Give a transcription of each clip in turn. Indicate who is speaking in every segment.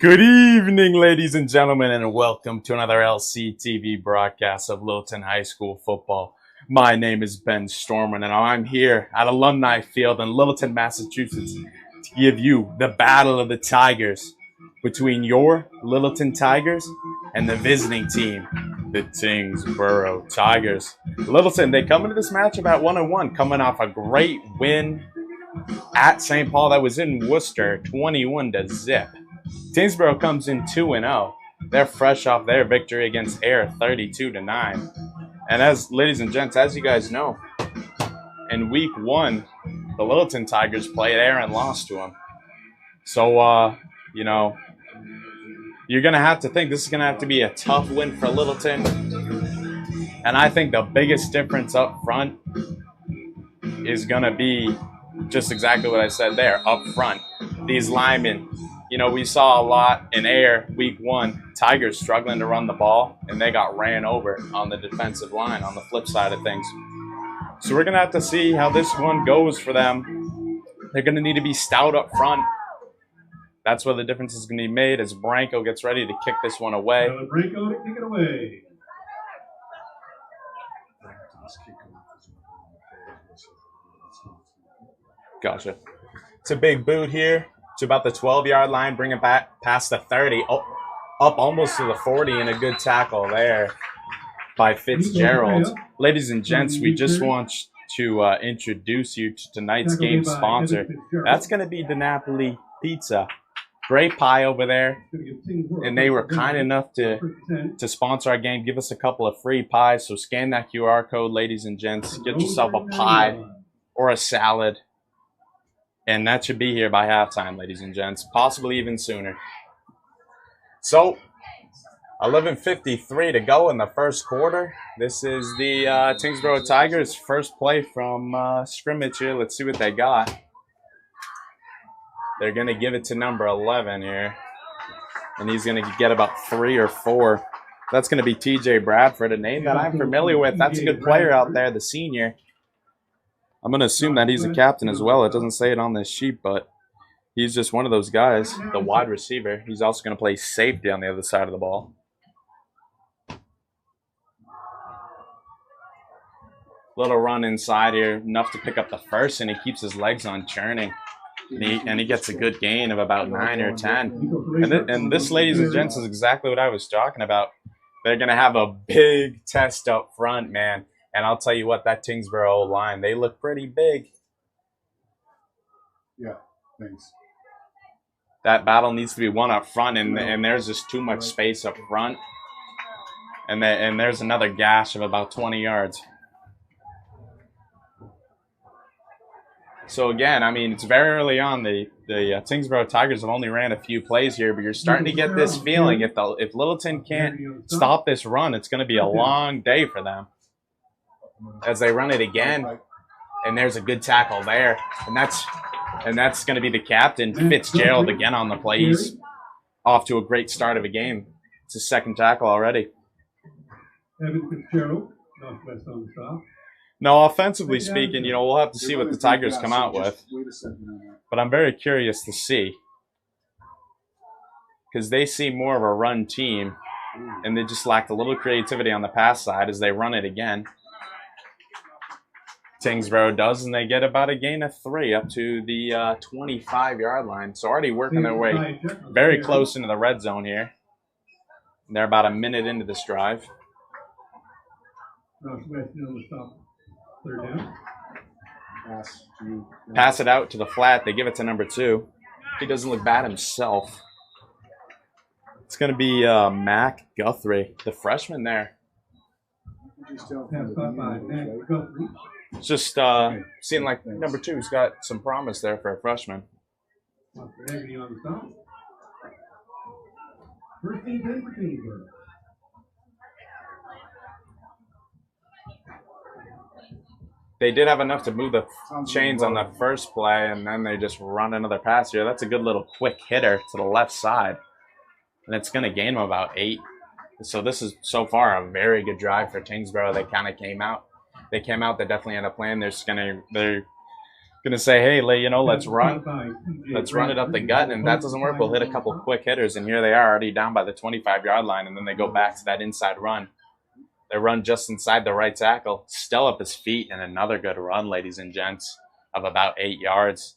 Speaker 1: Good evening, ladies and gentlemen, and welcome to another LCTV broadcast of Littleton High School football. My name is Ben Storman, and I'm here at Alumni Field in Littleton, Massachusetts, to give you the battle of the Tigers between your Littleton Tigers and the visiting team, the Tyngsborough Tigers. Littleton, they come into this matchup at 1-1, coming off a great win at St. Paul that was in Worcester, 21-0. Tyngsborough comes in 2-0. They're fresh off their victory against Ayr, 32-9. And as ladies and gents, as you guys know, in week 1, the Littleton Tigers played Ayr and lost to them. So, you're going to have to think this is going to have to be a tough win for Littleton. And I think the biggest difference up front is going to be just exactly what I said there, up front. These linemen, we saw a lot in Ayr week 1, Tigers struggling to run the ball, and they got ran over on the defensive line on the flip side of things. So we're going to have to see how this one goes for them. They're going to need to be stout up front. That's where the difference is going to be made as Branco gets ready to kick this one away.
Speaker 2: Branco to kick it away.
Speaker 1: Gotcha. It's a big boot here to about the 12-yard line, bring it back past the 30, up almost to the 40, and a good tackle there by Fitzgerald. Ladies and gents, we just want to introduce you to tonight's game sponsor. That's going to be DiNapoli Pizza. Great pie over there, and they were kind enough to sponsor our game, give us a couple of free pies. So scan that QR code, ladies and gents. Get yourself a pie or a salad. And that should be here by halftime, ladies and gents, possibly even sooner. So, 11:53 to go in the first quarter. This is the Tyngsborough Tigers' first play from scrimmage here. Let's see what they got. They're going to give it to number 11 here. And he's going to get about 3 or 4. That's going to be TJ Bradford, a name that I'm familiar with. That's a good player out there, the senior. I'm going to assume that he's a captain as well. It doesn't say it on this sheet, but he's just one of those guys, the wide receiver. He's also going to play safety on the other side of the ball. Little run inside here, enough to pick up the first, and he keeps his legs on churning. And he gets a good gain of about 9 or 10. And this, ladies and gents, is exactly what I was talking about. They're going to have a big test up front, man. And I'll tell you what, that Tyngsborough line, they look pretty big.
Speaker 2: Yeah, thanks.
Speaker 1: That battle needs to be won up front, and there's just too much space up front. And there's another gash of about 20 yards. So again, I mean, it's very early on. The Tyngsborough Tigers have only ran a few plays here, but you're starting to get this feeling if Littleton can't stop this run, it's going to be a long day for them. As they run it again, and there's a good tackle there, and that's going to be the captain, Fitzgerald, again on the play. He's off to a great start of a game. It's his second tackle already.
Speaker 2: Evan Fitzgerald, northwest on the stop.
Speaker 1: No, offensively speaking, we'll have to see what the Tigers come out with. But I'm very curious to see, because they seem more of a run team, and they just lacked a little creativity on the pass side as they run it again. Tyngsborough does, and they get about a gain of 3 up to the 25-yard line. So already working their way very close into the red zone here. And they're about a minute into this drive. Pass it out to the flat. They give it to number 2. He doesn't look bad himself. It's going to be Mac Guthrie, the freshman there. It's just seeing like number 2's got some promise there for a freshman. They did have enough to move the chains on the first play, and then they just run another pass here. That's a good little quick hitter to the left side, and it's going to gain them about 8. So this is so far a very good drive for Tyngsborough. They kind of came out. They definitely had a plan. They're Gonna say, hey, let's run it up the gut, and if that doesn't work, we'll hit a couple quick hitters, and here they are already down by the 25-yard line, and then they go back to that inside run. They run just inside the right tackle, still up his feet, and another good run, ladies and gents, of about 8 yards,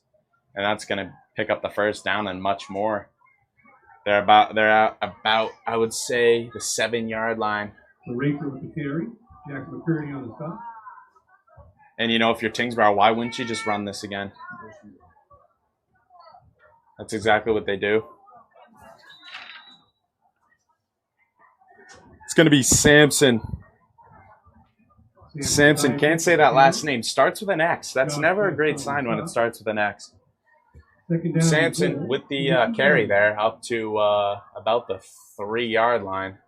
Speaker 1: and that's gonna pick up the first down and much more. They're about I would say the 7-yard line.
Speaker 2: The Racer with the carry, Jackson McCurdy on the stop.
Speaker 1: And if you're Tyngsborough, why wouldn't you just run this again? That's exactly what they do. It's going to be Sampson. Sampson, can't say that last name. Starts with an X. That's never a great sign when it starts with an X. Sampson with the carry there up to about the 3-yard line.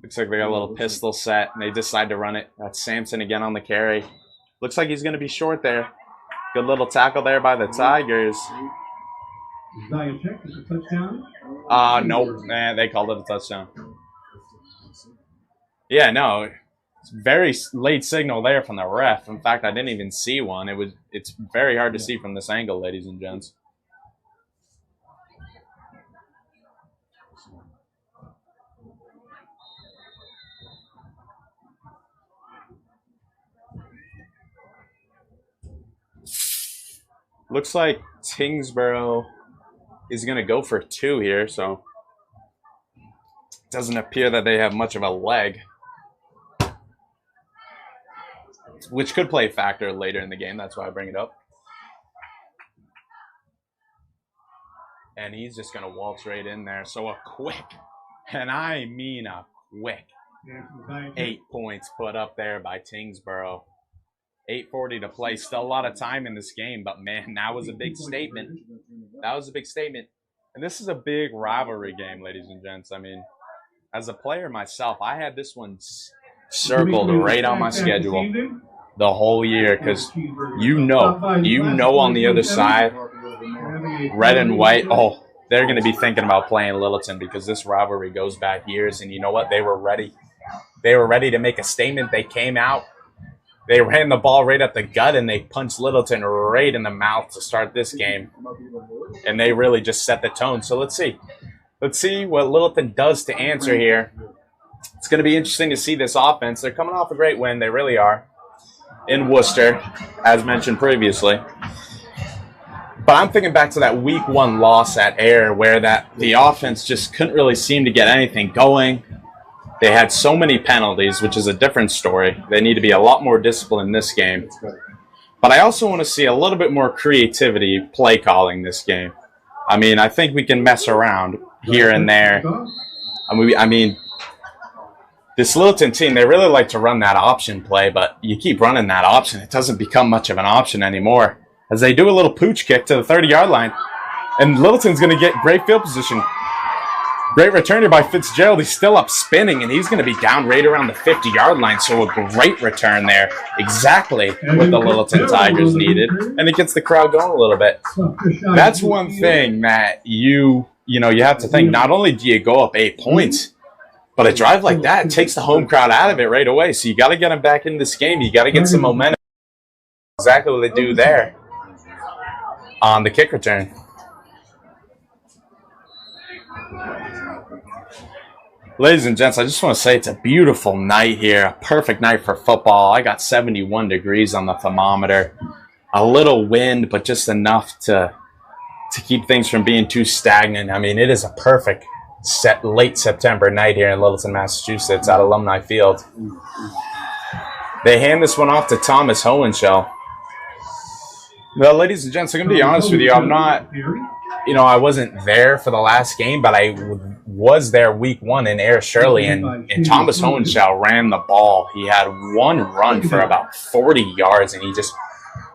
Speaker 1: Looks like they got a little pistol set, and they decide to run it. That's Sampson again on the carry. Looks like he's going to be short there. Good little tackle there by the Tigers.
Speaker 2: Check is a touchdown?
Speaker 1: Nope. They called it a touchdown. Yeah, no. It's very late signal there from the ref. In fact, I didn't even see one. It's very hard to see from this angle, ladies and gents. Looks like Tyngsborough is going to go for 2 here, so it doesn't appear that they have much of a leg, which could play a factor later in the game. That's why I bring it up. And he's just going to waltz right in there. So a quick, and I mean a quick, 8 points put up there by Tyngsborough. 8:40 to play. Still a lot of time in this game, but man, that was a big statement. That was a big statement. And this is a big rivalry game, ladies and gents. I mean, as a player myself, I had this one circled right on my schedule the whole year because you know on the other side, red and white, they're going to be thinking about playing Littleton because this rivalry goes back years. And you know what? They were ready. They were ready to make a statement. They came out. They ran the ball right at the gut, and they punched Littleton right in the mouth to start this game. And they really just set the tone. So let's see. Let's see what Littleton does to answer here. It's going to be interesting to see this offense. They're coming off a great win. They really are. In Worcester, as mentioned previously. But I'm thinking back to that week 1 loss at Ayr where the offense just couldn't really seem to get anything going. They had so many penalties, which is a different story. They need to be a lot more disciplined in this game. But I also want to see a little bit more creativity play calling this game. I mean, I think we can mess around here and there. I mean, this Littleton team, they really like to run that option play, but you keep running that option, it doesn't become much of an option anymore. As they do a little pooch kick to the 30-yard line, and Littleton's going to get great field position. Great return here by Fitzgerald. He's still up spinning, and he's going to be down right around the 50-yard line. So a great return there. Exactly what the Littleton Tigers needed. And it gets the crowd going a little bit. That's one thing that you have to think. Not only do you go up 8 points, but a drive like that takes the home crowd out of it right away. So you got to get them back in this game. You got to get some momentum. Exactly what they do there on the kick return. Ladies and gents, I just want to say it's a beautiful night here, a perfect night for football. I got 71 degrees on the thermometer, a little wind, but just enough to keep things from being too stagnant. I mean, it is a perfect late September night here in Littleton, Massachusetts at Alumni Field. They hand this one off to Thomas Hohenschel. Well, ladies and gents, I'm going to be honest with you. I'm not, I wasn't there for the last game, but I was there week 1 in Ayr Shirley, and Thomas Hohenschel ran the ball. He had one run for about 40 yards, and he just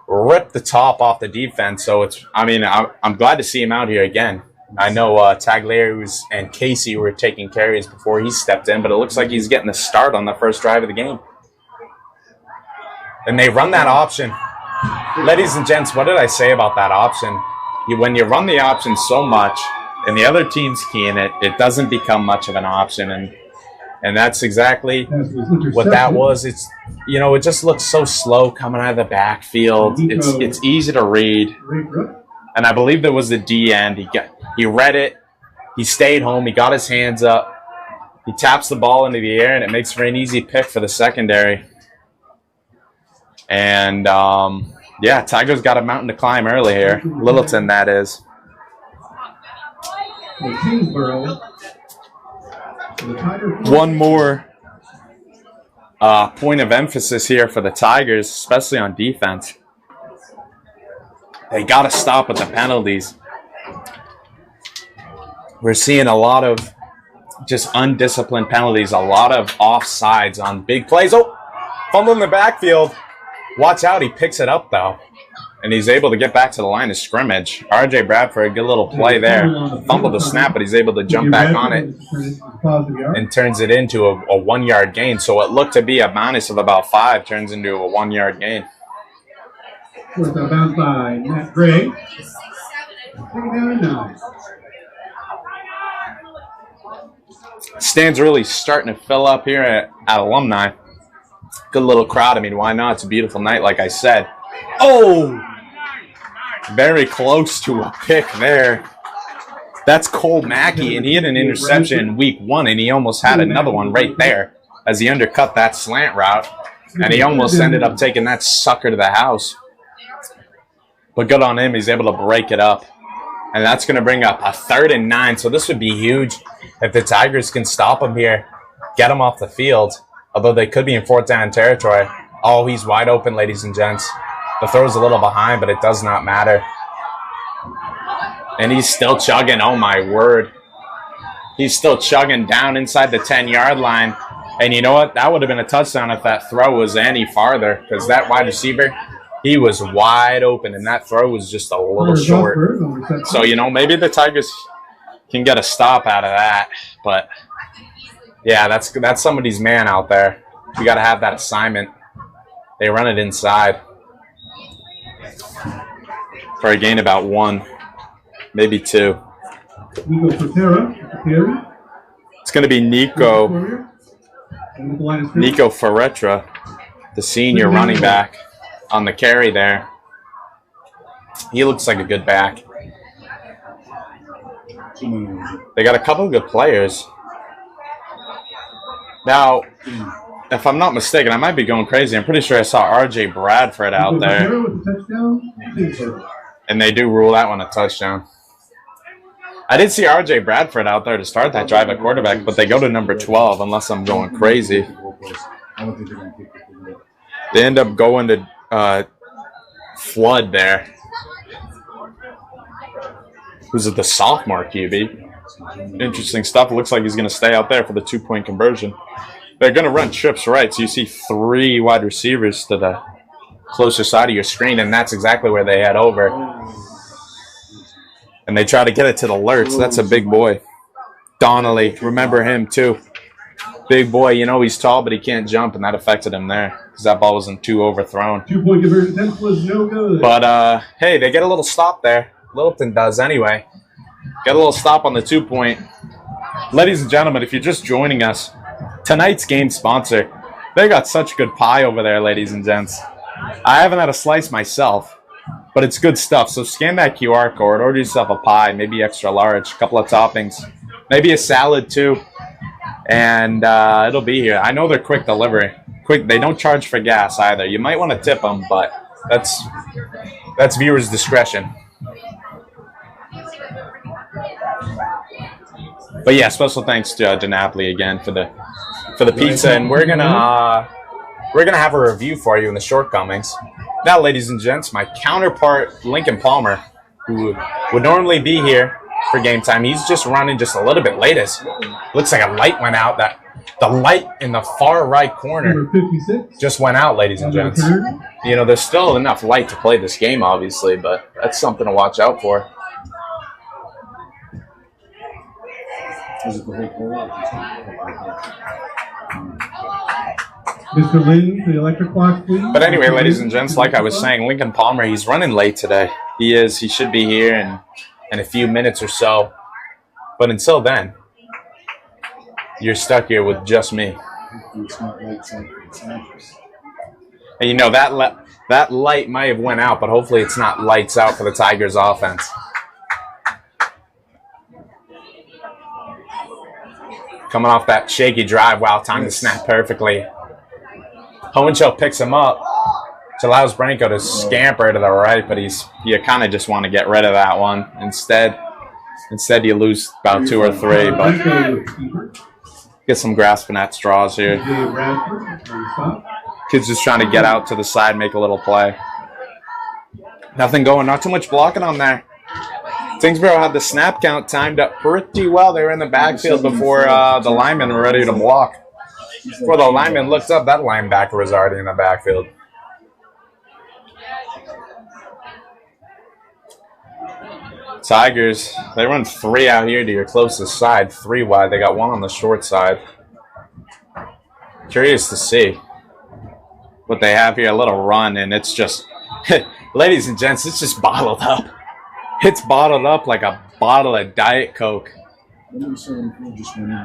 Speaker 1: ripped the top off the defense. So I'm glad to see him out here again. I know Taglieri and Casey were taking carries before he stepped in, but it looks like he's getting the start on the first drive of the game. And they run that option. Ladies and gents, what did I say about that option? When you run the option so much and the other team's keying it, it doesn't become much of an option. And And that's exactly what that was. It's, it just looks so slow coming out of the backfield. It's easy to read. And I believe there was the D end. He read it. He stayed home. He got his hands up. He taps the ball into the air, and it makes for an easy pick for the secondary. And, Tigers got a mountain to climb early here. Littleton, that is.
Speaker 2: Tyngsborough.
Speaker 1: One more point of emphasis here for the Tigers, especially on defense. They got to stop with the penalties. We're seeing a lot of just undisciplined penalties, a lot of offsides on big plays. Oh, fumble in the backfield. Watch out, he picks it up, though. And he's able to get back to the line of scrimmage. R.J. Bradford, a good little play there. Fumbled the snap, but he's able to jump back on it and turns it into a 1-yard gain. So what looked to be a minus of about 5 turns into a 1-yard gain.
Speaker 2: Fourth bounce by Matt Gray.
Speaker 1: Stands really starting to fill up here at Alumni. Good little crowd. I mean, why not? It's a beautiful night, like I said. Oh! Very close to a pick there. That's Cole Mackey, and he had an interception in week 1, and he almost had another one right there as he undercut that slant route, and he almost ended up taking that sucker to the house. But good on him. He's able to break it up, and that's going to bring up a 3rd and 9, so this would be huge if the Tigers can stop him here, get him off the field, although they could be in 4th down territory. Oh, he's wide open, ladies and gents. The throw's a little behind, but it does not matter. And he's still chugging. Oh, my word. He's still chugging down inside the 10-yard line. And you know what? That would have been a touchdown if that throw was any farther, because that wide receiver, he was wide open, and that throw was just a little short. So, maybe the Tigers can get a stop out of that. But, yeah, that's somebody's man out there. We got to have that assignment. They run it inside for a gain about 1, maybe 2. It's going to be Nico Ferretra, the senior running back, on the carry there. He looks like a good back. They got a couple of good players. Now, if I'm not mistaken, I might be going crazy. I'm pretty sure I saw R.J. Bradford out there. And they do rule that one a touchdown. I did see R.J. Bradford out there to start that drive at quarterback, but they go to number 12 unless I'm going crazy. They end up going to Flood there. Who's the sophomore QB. Interesting stuff. It looks like he's going to stay out there for the 2-point conversion. They're going to run trips right, so you see 3 wide receivers to the closer side of your screen, and that's exactly where they head over. And they try to get it to the Lurch. That's a big boy. Donnelly, remember him too. Big boy, he's tall, but he can't jump, and that affected him there because that ball wasn't too overthrown.
Speaker 2: 2-point conversion attempt was no good.
Speaker 1: But, hey, they get a little stop there. Littleton does anyway. Get a little stop on the 2-point. Ladies and gentlemen, if you're just joining us, tonight's game sponsor, they got such good pie over there, ladies and gents. I haven't had a slice myself, but it's good stuff. So scan that QR code, order yourself a pie, maybe extra large, a couple of toppings, maybe a salad too, and it'll be here. I know they're quick delivery. They don't charge for gas either. You might want to tip them, but that's viewers' discretion. But yeah, special thanks to DiNapoli again for the pizza, and we're gonna have a review for you in the shortcomings. Now, ladies and gents, my counterpart Lincoln Palmer, who would normally be here for game time, he's just running just a little bit late. Looks like a light went out. The light in the far right corner just went out, ladies and gents. There's still enough light to play this game, obviously, but that's something to watch out for.
Speaker 2: Mr. Lynn, the electric clock, please.
Speaker 1: But anyway, ladies and gents, like I was saying, Lincoln Palmer, he's running late today. He is. He should be here in a few minutes or so. But until then, you're stuck here with just me.
Speaker 3: It's not lights out. It's nice.
Speaker 1: And you know, that light might have went out, but hopefully it's not lights out for the Tigers offense. Coming off that shaky drive, wow, time to snap perfectly. Hohenschel picks him up, which allows Branko to scamper to the right, but you kind of just want to get rid of that one. Instead you lose about 2 or 3, but get some grasping at straws here. Kid's just trying to get out to the side, make a little play. Nothing going, not too much blocking on there. Tyngsborough had the snap count timed up pretty well. They were in the backfield before the linemen were ready to block. Before the lineman looked up, that linebacker was already in the backfield. Tigers, they run 3 out here to your closest side, 3 wide. They got 1 on the short side. Curious to see what they have here, a little run, and it's just, ladies and gents, it's just bottled up. It's bottled up like a bottle of Diet Coke.
Speaker 2: Thomas Hohenschel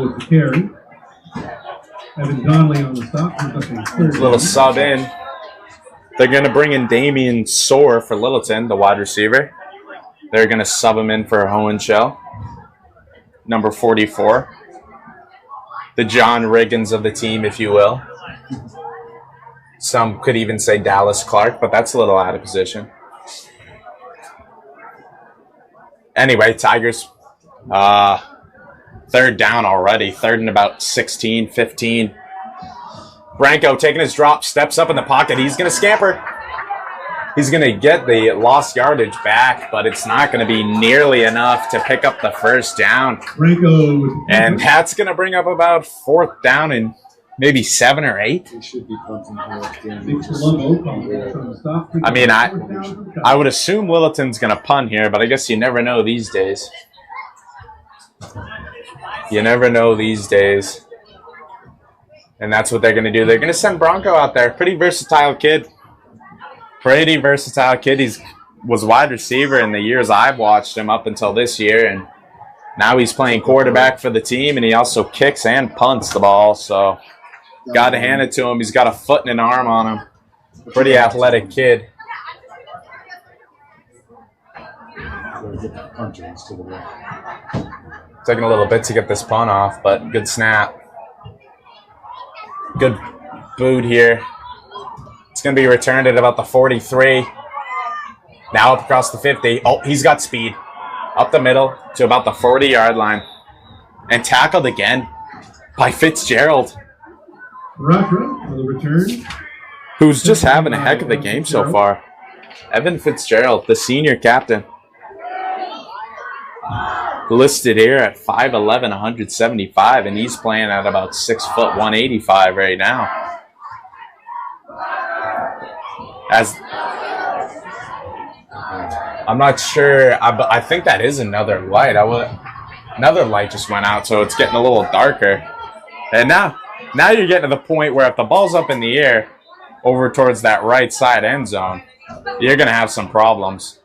Speaker 2: with the carry. Evan Donnelly on the stop.
Speaker 1: A little sub in. They're going to bring in Damian Soar for Littleton, the wide receiver. They're going to sub him in for Hohenschel, number 44. The John Riggins of the team, if you will. Some could even say Dallas Clark, but that's a little out of position. Anyway, Tigers, 3rd down already. 3rd and about 16, 15. Branko taking his drop, steps up in the pocket. He's going to scamper. He's going to get the lost yardage back, but it's not going to be nearly enough to pick up the 1st down. And that's going to bring up about 4th down and maybe 7 or 8.
Speaker 3: They should be punting here.
Speaker 1: I mean, I would assume Littleton's going to punt here, but I guess you never know these days. You never know these days. And that's what they're going to do. They're going to send Branko out there. Pretty versatile kid. He was wide receiver in the years I've watched him up until this year. And now he's playing quarterback for the team, and he also kicks and punts the ball. So got to hand it to him. He's got a foot and an arm on him. Pretty athletic kid. Taking a little bit to get this punt off, but good snap. Good boot here. It's going to be returned at about the 43. Now up across the 50. Oh, he's got speed. Up the middle to about the 40-yard line. And tackled again by Fitzgerald.
Speaker 2: Russia for the return.
Speaker 1: Who's just having a heck of a game so far. Evan Fitzgerald, the senior captain. Listed here at 5'11", 175, and he's playing at about 6 foot 185 right now. I'm not sure. I think that is another light. Another light just went out, so it's getting a little darker. And now you're getting to the point where if the ball's up in the air over towards that right side end zone, you're going to have some problems.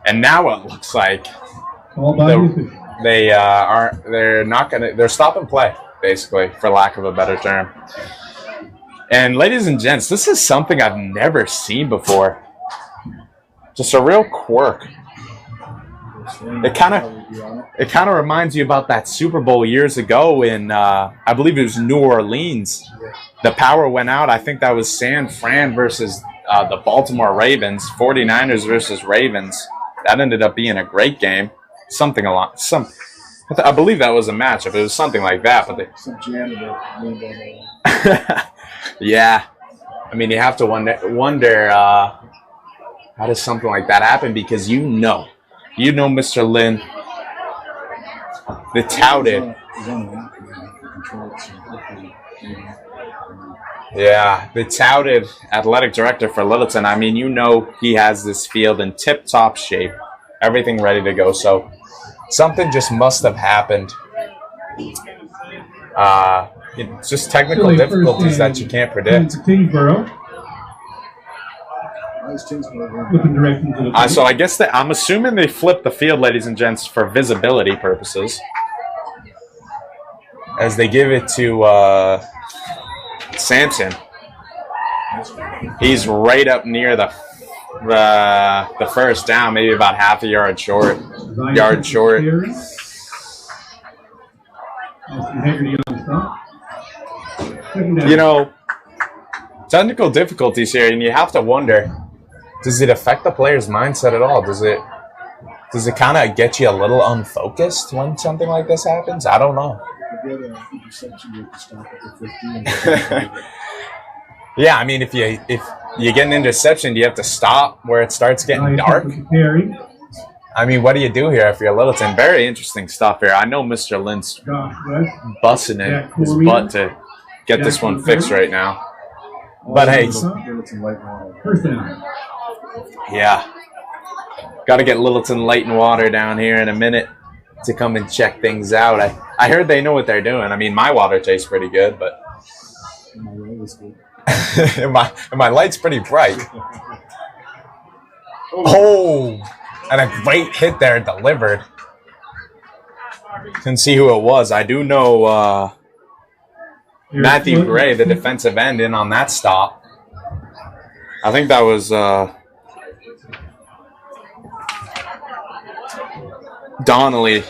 Speaker 1: And now it looks like they're stop and play, basically, for lack of a better term. And ladies and gents, this is something I've never seen before. Just a real quirk. It kind of reminds you about that Super Bowl years ago in I believe it was New Orleans. The power went out. I think that was San Fran versus the Baltimore Ravens, 49ers versus Ravens. That ended up being a great game. I believe that was a matchup. It was something like that. But yeah. I mean, you have to wonder how does something like that happen? Because you know Mr. Lynn, the touted. Yeah, the touted athletic director for Littleton. I mean, he has this field in tip-top shape. Everything ready to go. So something just must have happened. It's just technical difficulties that you can't predict.
Speaker 2: Tyngsborough.
Speaker 3: Why is Tyngsborough
Speaker 2: Looking direction to the
Speaker 1: So I guess that I'm assuming they flipped the field, ladies and gents, for visibility purposes, as they give it to Sampson. He's right up near the first down, maybe about half a yard short. You know, technical difficulties here, and you have to wonder, does it affect the player's mindset at all? Does it kind of get you a little unfocused when something like this happens? I don't know. Yeah, I mean, if you get an interception, do you have to stop where it starts getting dark? I mean, what do you do here if you're Littleton? Very interesting stuff here. I know Mr. Lynn's busting his butt to get this one fixed right now. But hey, yeah, got to get Littleton Light and Water down here in a minute to come and check things out. I heard they know what they're doing. I mean, my water tastes pretty good, but my light's pretty bright. Oh, and a great hit there delivered. Couldn't see who it was. I do know Matthew Gray, the defensive end, in on that stop. I think that was Donnelly,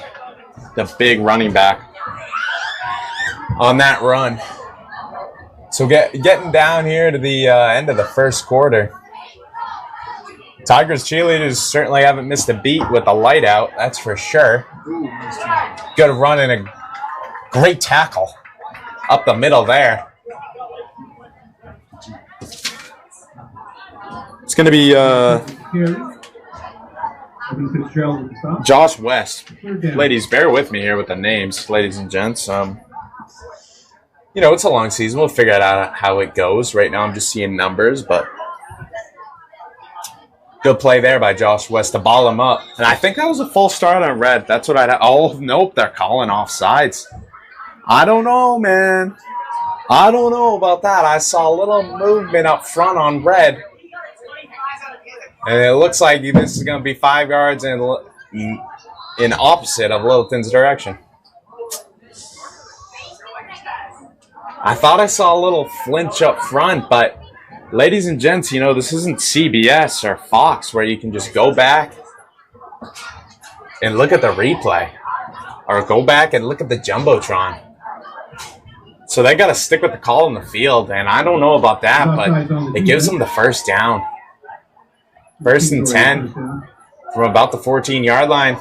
Speaker 1: the big running back, on that run. So getting down here to the end of the first quarter. Tigers cheerleaders certainly haven't missed a beat with the light out, that's for sure. Good run and a great tackle up the middle there. It's going to be Josh West. Ladies, bear with me here with the names, ladies and gents. You know, it's a long season. We'll figure out how it goes. Right now I'm just seeing numbers, but good play there by Josh West to ball him up. And I think that was a full start on red. That's what oh, nope, they're calling offsides. I don't know, man. I don't know about that. I saw a little movement up front on red. And it looks like this is going to be 5 yards in opposite of Littleton's direction. I thought I saw a little flinch up front, but ladies and gents, you know, this isn't CBS or Fox where you can just go back and look at the replay or go back and look at the Jumbotron. So they got to stick with the call in the field, and I don't know about that, but it gives them the first down. First and 10 from about the 14-yard line.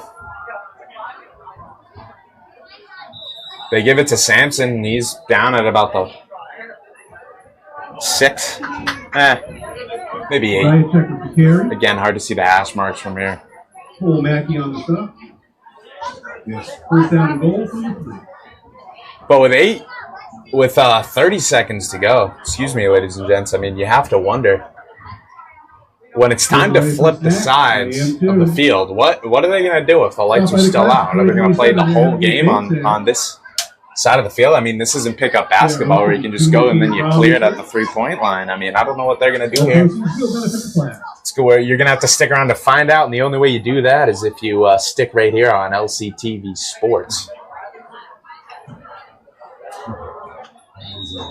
Speaker 1: They give it to Sampson, and he's down at about the 6. Maybe 8. Again, hard to see the hash marks from here.
Speaker 2: Pull Mackey on the stop. First down and goal.
Speaker 1: But with 30 seconds to go, excuse me, ladies and gents, I mean, you have to wonder, when it's time to flip the sides of the field, what are they going to do if the lights are still out? Are they going to play the whole game on this side of the field? I mean, this isn't pickup basketball where you can just go and then you clear it at the 3-point line. I mean, I don't know what they're going to do here. It's where you're going to have to stick around to find out, and the only way you do that is if you stick right here on LCTV Sports.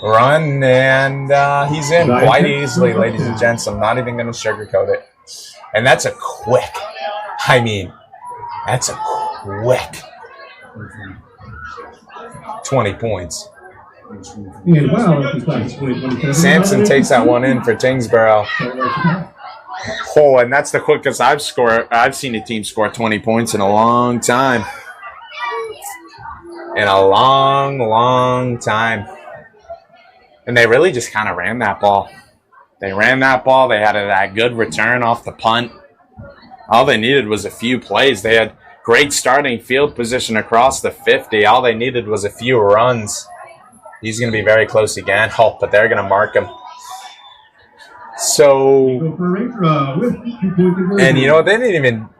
Speaker 1: Run, and he's in quite easily, ladies and gents. I'm not even going to sugarcoat it. And that's a quick 20 points. Sampson takes that one in for Tyngsborough. Oh, and that's the quickest I've seen a team score 20 points in a long time. In a long, long time. And they really just kind of ran that ball. They ran that ball. They had that good return off the punt. All they needed was a few plays. They had great starting field position across the 50. All they needed was a few runs. He's going to be very close again. Oh, but they're going to mark him. So, and you know, they didn't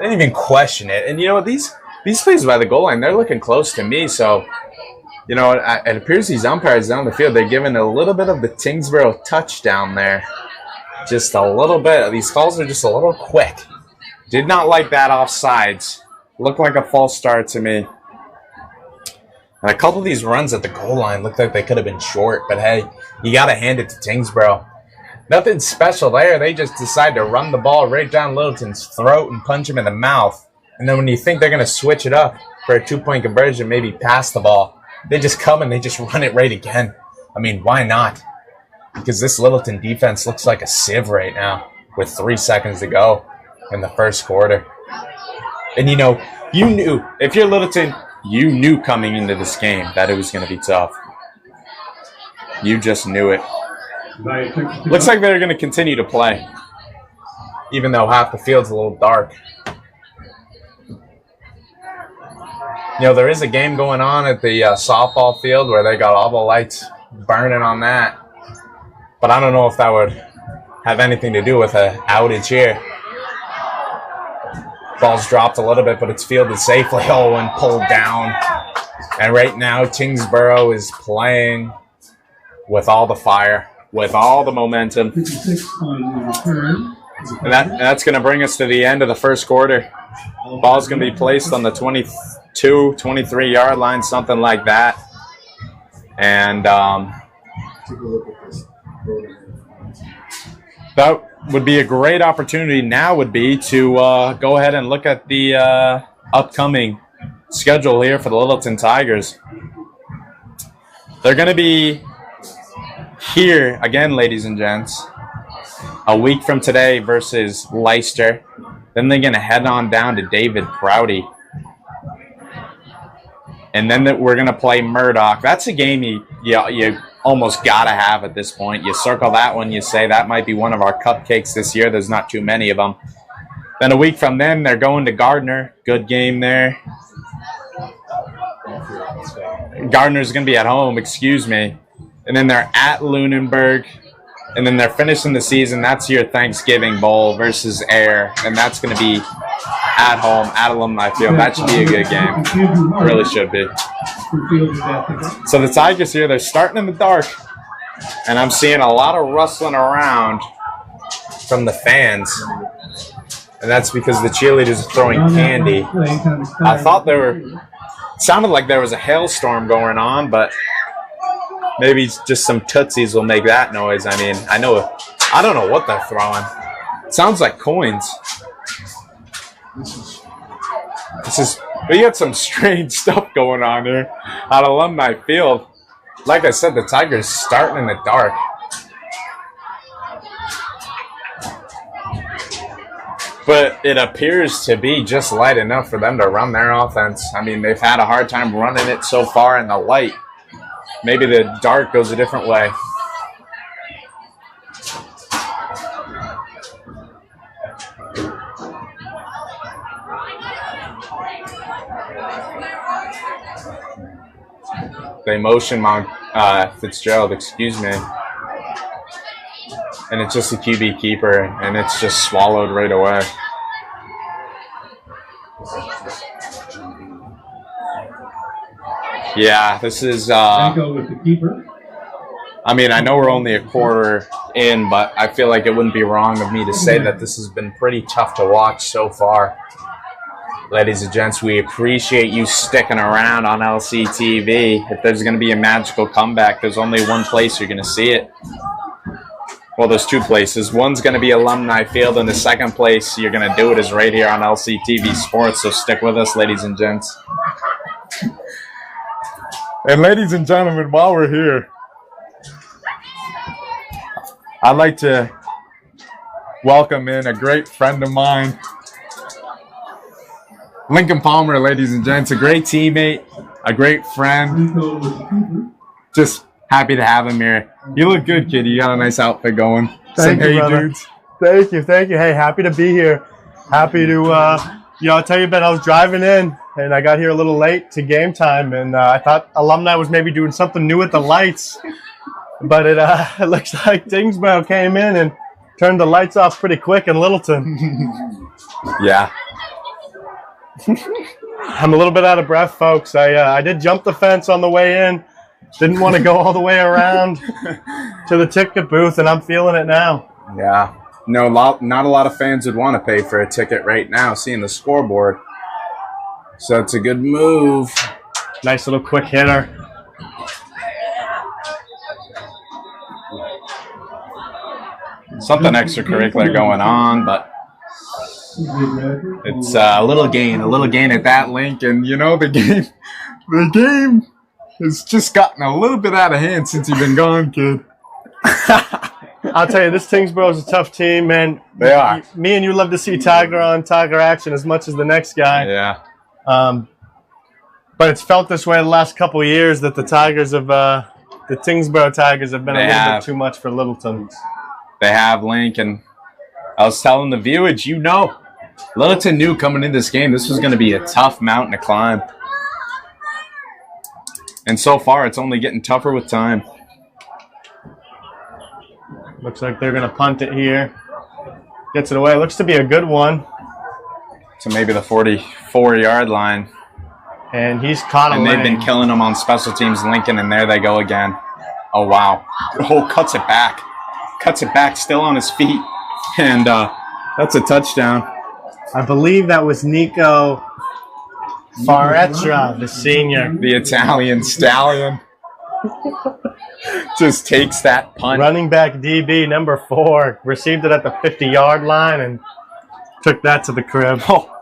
Speaker 1: even question it. And you know, these plays by the goal line, they're looking close to me. So, you know, it appears these umpires down the field, they're giving a little bit of the Tyngsborough touchdown there just a little bit. These calls are just a little quick. Did not like that offsides. Looked like a false start to me. And a couple of these runs at the goal line looked like they could have been short. But, hey, you got to hand it to Tyngsborough. Nothing special there. They just decide to run the ball right down Littleton's throat and punch him in the mouth. And then when you think they're going to switch it up for a 2-point conversion, maybe pass the ball, they just come and they just run it right again. I mean, why not? Because this Littleton defense looks like a sieve right now with 3 seconds to go in the first quarter. And, you know, you knew, if you're Littleton, you knew coming into this game that it was going to be tough. You just knew it. Looks like they're going to continue to play, even though half the field's a little dark. You know, there is a game going on at the softball field where they got all the lights burning on that. But I don't know if that would have anything to do with an outage here. Ball's dropped a little bit, but it's fielded safely. Oh, and pulled down. And right now, Tyngsborough is playing with all the fire, with all the momentum. And that's going to bring us to the end of the first quarter. Ball's going to be placed on the 22, 23-yard line, something like that. And that would be a great opportunity now would be to go ahead and look at the upcoming schedule here for the Littleton Tigers. They're going to be here again, ladies and gents, a week from today versus Leicester. Then they're going to head on down to David Prouty. And then we're going to play Murdoch. That's a game you almost got to have at this point. You circle that one. You say that might be one of our cupcakes this year. There's not too many of them. Then a week from then, they're going to Gardner. Good game there. Gardner's going to be at home, excuse me. And then they're at Lunenburg. And then they're finishing the season. That's your Thanksgiving Bowl versus Ayr. And that's going to be at home, at Alumni Field. That should be a good game. It really should be. So the Tigers here, they're starting in the dark. And I'm seeing a lot of rustling around from the fans. And that's because the cheerleaders are throwing candy. I thought it sounded like there was a hailstorm going on, but maybe just some Tootsies will make that noise. I mean, I don't know what they're throwing. It sounds like coins. We got some strange stuff going on here at Alumni Field. Like I said, the Tigers starting in the dark. But it appears to be just light enough for them to run their offense. I mean, they've had a hard time running it so far in the light. Maybe the dark goes a different way. They motion Fitzgerald, excuse me. And it's just a QB keeper, and it's just swallowed right away. Yeah, this is...
Speaker 2: with the keeper.
Speaker 1: I mean, I know we're only a quarter in, but I feel like it wouldn't be wrong of me to say that this has been pretty tough to watch so far. Ladies and gents, we appreciate you sticking around on LCTV. If there's going to be a magical comeback, there's only one place you're going to see it. Well, there's two places. One's going to be Alumni Field, and the second place you're going to do it is right here on LCTV Sports, so stick with us, ladies and gents. And ladies and gentlemen, while we're here, I'd like to welcome in a great friend of mine, Lincoln Palmer, ladies and gents, a great teammate, a great friend. Just happy to have him here. You look good, kid. You got a nice outfit going.
Speaker 4: Thank you, brother. Dudes. Thank you. Hey, happy to be here. Happy to, I'll tell you, Ben, I was driving in, and I got here a little late to game time, and I thought Alumni was maybe doing something new with the lights, but it looks like Tyngsborough came in and turned the lights off pretty quick in Littleton.
Speaker 1: Yeah.
Speaker 4: I'm a little bit out of breath, folks. I did jump the fence on the way in. Didn't want to go all the way around to the ticket booth, and I'm feeling it now.
Speaker 1: Yeah. No, not a lot of fans would want to pay for a ticket right now, seeing the scoreboard. So it's a good move.
Speaker 4: Nice little quick hitter.
Speaker 1: Something extracurricular going on, but it's a little gain at that link. And, you know, the game has just gotten a little bit out of hand since you've been gone, kid.
Speaker 4: I'll tell you, this Tyngsborough is a tough team, man.
Speaker 1: They are.
Speaker 4: Me and you love to see Tiger on Tiger action as much as the next guy.
Speaker 1: Yeah.
Speaker 4: But it's felt this way the last couple of years that the Tigers have, the Tyngsborough Tigers have been a little bit too much for Littleton.
Speaker 1: They have, Link, and I was telling the viewers, you know, Littleton knew coming into this game this was going to be a tough mountain to climb. And so far, it's only getting tougher with time.
Speaker 4: Looks like they're going to punt it here. Gets it away. Looks to be a good one.
Speaker 1: So maybe the 44-yard line.
Speaker 4: And he's caught a
Speaker 1: And they've
Speaker 4: lane.
Speaker 1: been killing them on special teams, Lincoln, and there they go again. Oh, wow. Oh, cuts it back. Cuts it back, still on his feet. And that's a touchdown.
Speaker 4: I believe that was Nico Faretra, the senior.
Speaker 1: The Italian stallion just takes that punt.
Speaker 4: Running back DB, number 4, received it at the 50-yard line and took that to the crib.
Speaker 1: Oh,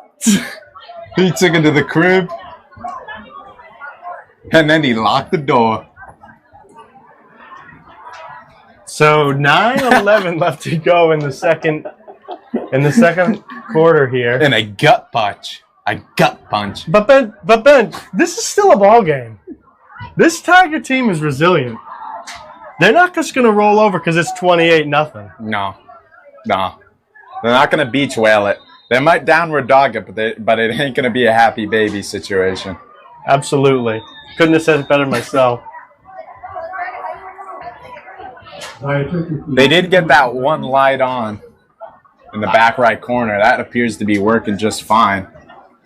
Speaker 1: he took it to the crib. And then he locked the door.
Speaker 4: So 9:11 left to go in the second quarter here.
Speaker 1: And a gut punch. A gut punch.
Speaker 4: But Ben, this is still a ball game. This Tiger team is resilient. They're not just going to roll over because it's 28-0.
Speaker 1: No. They're not going to beach whale it. They might downward dog it, but it ain't going to be a happy baby situation.
Speaker 4: Absolutely. Couldn't have said it better myself.
Speaker 1: They did get that one light on in the back right corner. That appears to be working just fine.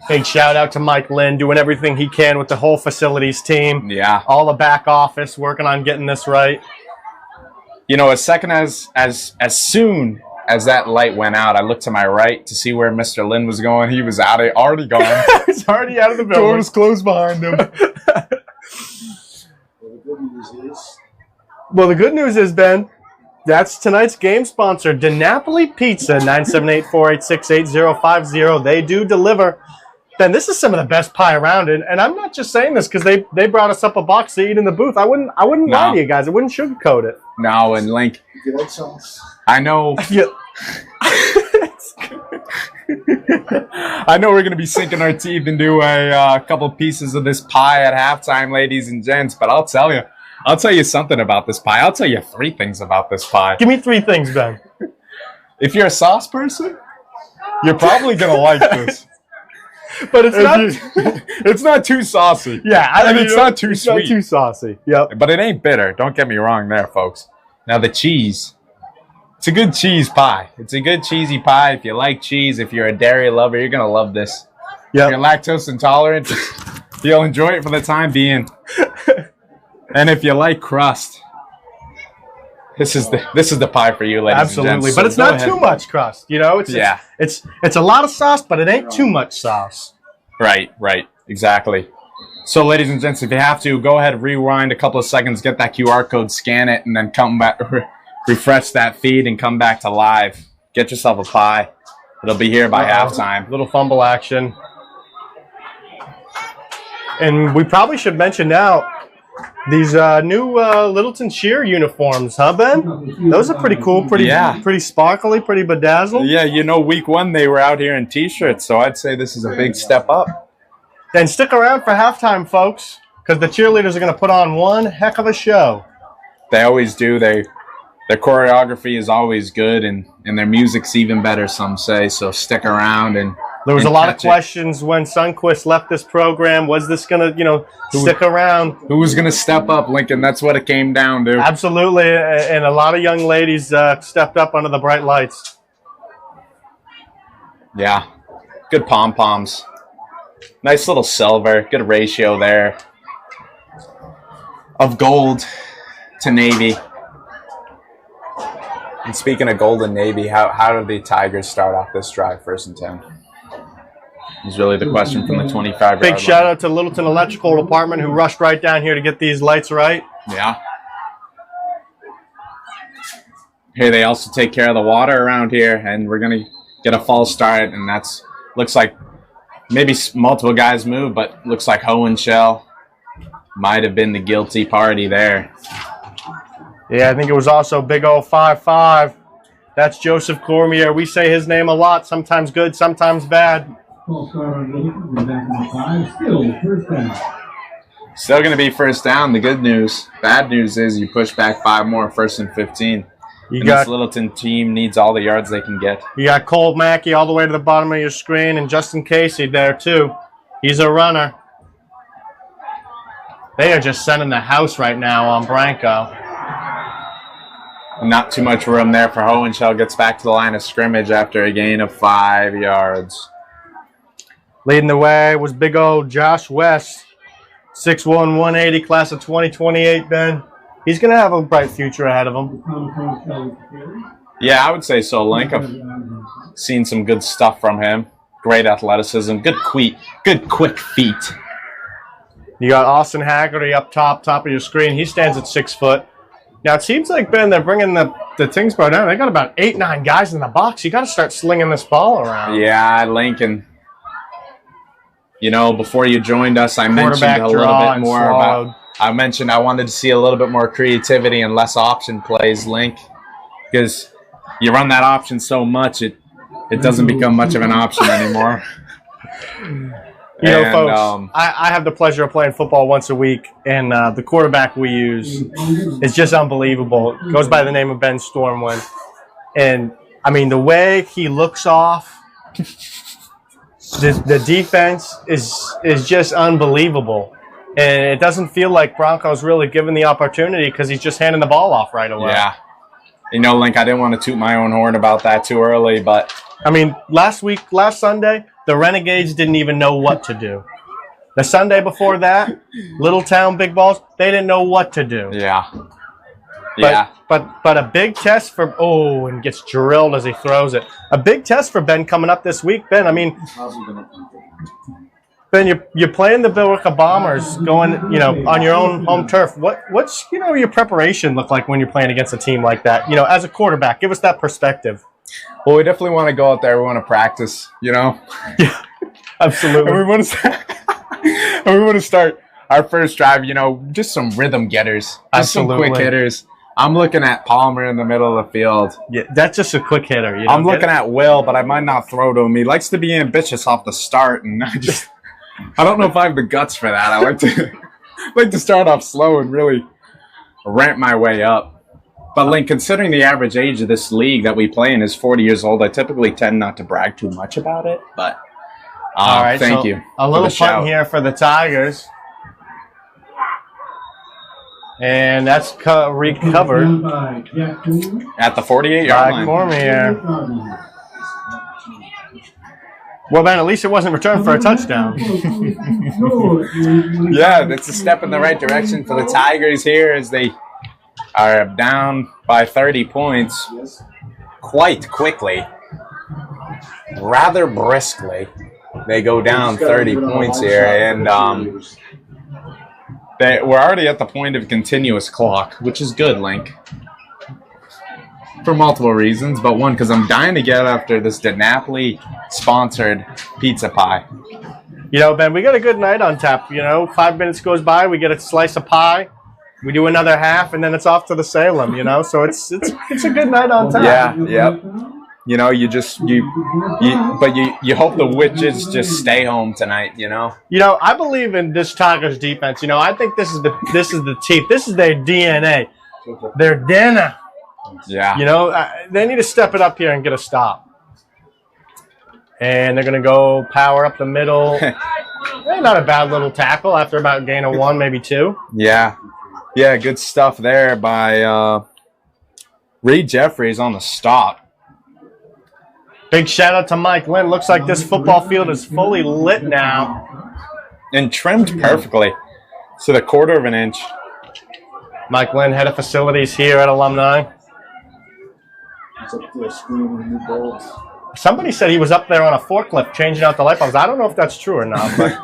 Speaker 4: Big shout out to Mike Lynn doing everything he can with the whole facilities team.
Speaker 1: Yeah.
Speaker 4: All the back office working on getting this right.
Speaker 1: You know, as soon as that light went out, I looked to my right to see where Mr. Lynn was going. He was already gone.
Speaker 4: He's already out of the building.
Speaker 1: Door was closed behind him.
Speaker 4: Well, the good news is, Ben, that's tonight's game sponsor, DiNapoli Pizza, 978-486-8050. They do deliver. Ben, this is some of the best pie around, and I'm not just saying this because they brought us up a box to eat in the booth. I wouldn't lie to you guys. I wouldn't sugarcoat it.
Speaker 1: No, and Link,
Speaker 3: You like sauce?
Speaker 1: I know.
Speaker 4: Yeah.
Speaker 1: I know we're going to be sinking our teeth into a couple pieces of this pie at halftime, ladies and gents, but I'll tell you something about this pie. I'll tell you 3 things about this pie.
Speaker 4: Give me 3 things, Ben.
Speaker 1: If you're a sauce person, you're probably going to like this.
Speaker 4: But it's not.
Speaker 1: It's not too saucy.
Speaker 4: Yeah,
Speaker 1: and it's not too sweet.
Speaker 4: Not too saucy. Yep.
Speaker 1: But it ain't bitter. Don't get me wrong there, folks. Now, the cheese. It's a good cheese pie. It's a good cheesy pie. If you like cheese, if you're a dairy lover, you're going to love this.
Speaker 4: Yep.
Speaker 1: If you're lactose intolerant, you'll enjoy it for the time being. And if you like crust, this is the pie for you, ladies
Speaker 4: Absolutely.
Speaker 1: and gents.
Speaker 4: But
Speaker 1: So
Speaker 4: it's
Speaker 1: go
Speaker 4: not
Speaker 1: ahead.
Speaker 4: too much crust. You know, it's a lot of sauce, but it ain't too much sauce.
Speaker 1: Right, exactly. So, ladies and gents, if you have to, go ahead, rewind a couple of seconds, get that QR code, scan it, and then come back, refresh that feed, and come back to live. Get yourself a pie. It'll be here by halftime.
Speaker 4: Little fumble action. And we probably should mention now these new Littleton cheer uniforms, huh, Ben? Those are pretty cool, pretty sparkly, pretty bedazzled.
Speaker 1: Yeah, you know, week 1 they were out here in T-shirts, so I'd say this is a big step up.
Speaker 4: And stick around for halftime, folks, because the cheerleaders are going to put on one heck of a show.
Speaker 1: They always do. Their choreography is always good, and their music's even better, some say. So stick around. And
Speaker 4: There was a lot of
Speaker 1: catch it.
Speaker 4: questions when Sunquist left this program. Was this going to, stick around?
Speaker 1: Who was going to step up, Lincoln? That's what it came down to.
Speaker 4: Absolutely, and a lot of young ladies stepped up under the bright lights.
Speaker 1: Yeah, good pom-poms. Nice little silver. Good ratio there of gold to navy. And speaking of Golden Navy, how did the Tigers start off this drive, 1st and 10? Is really the question from the 25-yard line.
Speaker 4: Big shout out to Littleton Electrical Department who rushed right down here to get these lights right.
Speaker 1: Yeah. Here they also take care of the water around here, and we're gonna get a false start, and that's looks like maybe multiple guys moved, but looks like Hohenschel might have been the guilty party there.
Speaker 4: Yeah, I think it was also Big O 5-5. That's Joseph Cormier. We say his name a lot, sometimes good, sometimes bad.
Speaker 1: Still going to be 1st down. The good news. Bad news is you push back 5 more, 1st and 15. This Littleton team needs all the yards they can get.
Speaker 4: You got Cole Mackey all the way to the bottom of your screen, and Justin Casey there too. He's a runner. They are just sending the house right now on Branco.
Speaker 1: Not too much room there for Hohenschel. Gets back to the line of scrimmage after a gain of 5 yards.
Speaker 4: Leading the way was Big O Josh West, 6'1", 180, class of 2028, Ben. He's going to have a bright future ahead of him.
Speaker 1: Yeah, I would say so, Link. I've seen some good stuff from him. Great athleticism, good quick feet.
Speaker 4: You got Austin Haggerty up top of your screen. He stands at 6 foot. Now, it seems like, Ben, they're bringing the Tyngsborough down. They got about 8, 9 guys in the box. You got to start slinging this ball around.
Speaker 1: Yeah, Lincoln. You know, before you joined us, I mentioned a little bit more about. I mentioned I wanted to see a little bit more creativity and less option plays, Link, because you run that option so much, it doesn't become much of an option anymore.
Speaker 4: You know, folks, I have the pleasure of playing football once a week, and the quarterback we use is just unbelievable. It goes by the name of Ben Stormwind. And, I mean, the way he looks off, the defense is just unbelievable. And it doesn't feel like Bronco's really given the opportunity because he's just handing the ball off right away.
Speaker 1: Yeah. You know, Link, I didn't want to toot my own horn about that too early, but...
Speaker 4: I mean, last Sunday, the Renegades didn't even know what to do. The Sunday before that, Little Town Big Balls, they didn't know what to do.
Speaker 1: Yeah.
Speaker 4: But a big test for... Oh, and gets drilled as he throws it. A big test for Ben coming up this week. Ben, I mean... Ben, you're playing the Billerica Bombers, going, you know, on your own home turf. What's your preparation look like when you're playing against a team like that? You know, as a quarterback, give us that perspective.
Speaker 1: Well, we definitely want to go out there. We want to practice. You know.
Speaker 4: Yeah, absolutely.
Speaker 1: And we want to start our first drive. You know, just some rhythm getters, just some quick hitters. I'm looking at Palmer in the middle of the field.
Speaker 4: Yeah, that's just a quick hitter.
Speaker 1: I'm looking at Will, but I might not throw to him. He likes to be ambitious off the start, and I don't know if I have the guts for that. I like to start off slow and really ramp my way up. But, Link, considering the average age of this league that we play in is 40 years old, I typically tend not to brag too much about it. But
Speaker 4: all right,
Speaker 1: thank you.
Speaker 4: A little punt here for the Tigers. And that's recovered.
Speaker 1: At the 48-yard line.
Speaker 4: Cormier. Well, man, at least it wasn't returned for a touchdown.
Speaker 1: Yeah, that's a step in the right direction for the Tigers here as they are down by 30 points quite quickly. Rather briskly. They go down 30 points here, and we're already at the point of continuous clock, which is good, Link. For multiple reasons, but one, because I'm dying to get after this DeNapoli-sponsored pizza pie.
Speaker 4: You know, Ben, we got a good night on tap. You know, 5 minutes goes by, we get a slice of pie, we do another half, and then it's off to the Salem, you know? So it's a good night on tap.
Speaker 1: Yeah, yep. You know, you hope the witches just stay home tonight, you know?
Speaker 4: You know, I believe in this Tigers defense. You know, I think this is the teeth. This is their DNA. Their dinner.
Speaker 1: Yeah.
Speaker 4: You know, they need to step it up here and get a stop. And they're going to go power up the middle. Not a bad little tackle after about gain of 1, maybe 2.
Speaker 1: Yeah. Yeah, good stuff there by Reed Jeffries on the stop.
Speaker 4: Big shout out to Mike Lynn. Looks like this football field is fully lit now.
Speaker 1: And trimmed perfectly to the 1/4 of an inch.
Speaker 4: Mike Lynn, head of facilities here at Alumni.
Speaker 3: It's up to a screen with new bulbs.
Speaker 4: Somebody said he was up there on a forklift changing out the light bulbs. I don't know if that's true or not, but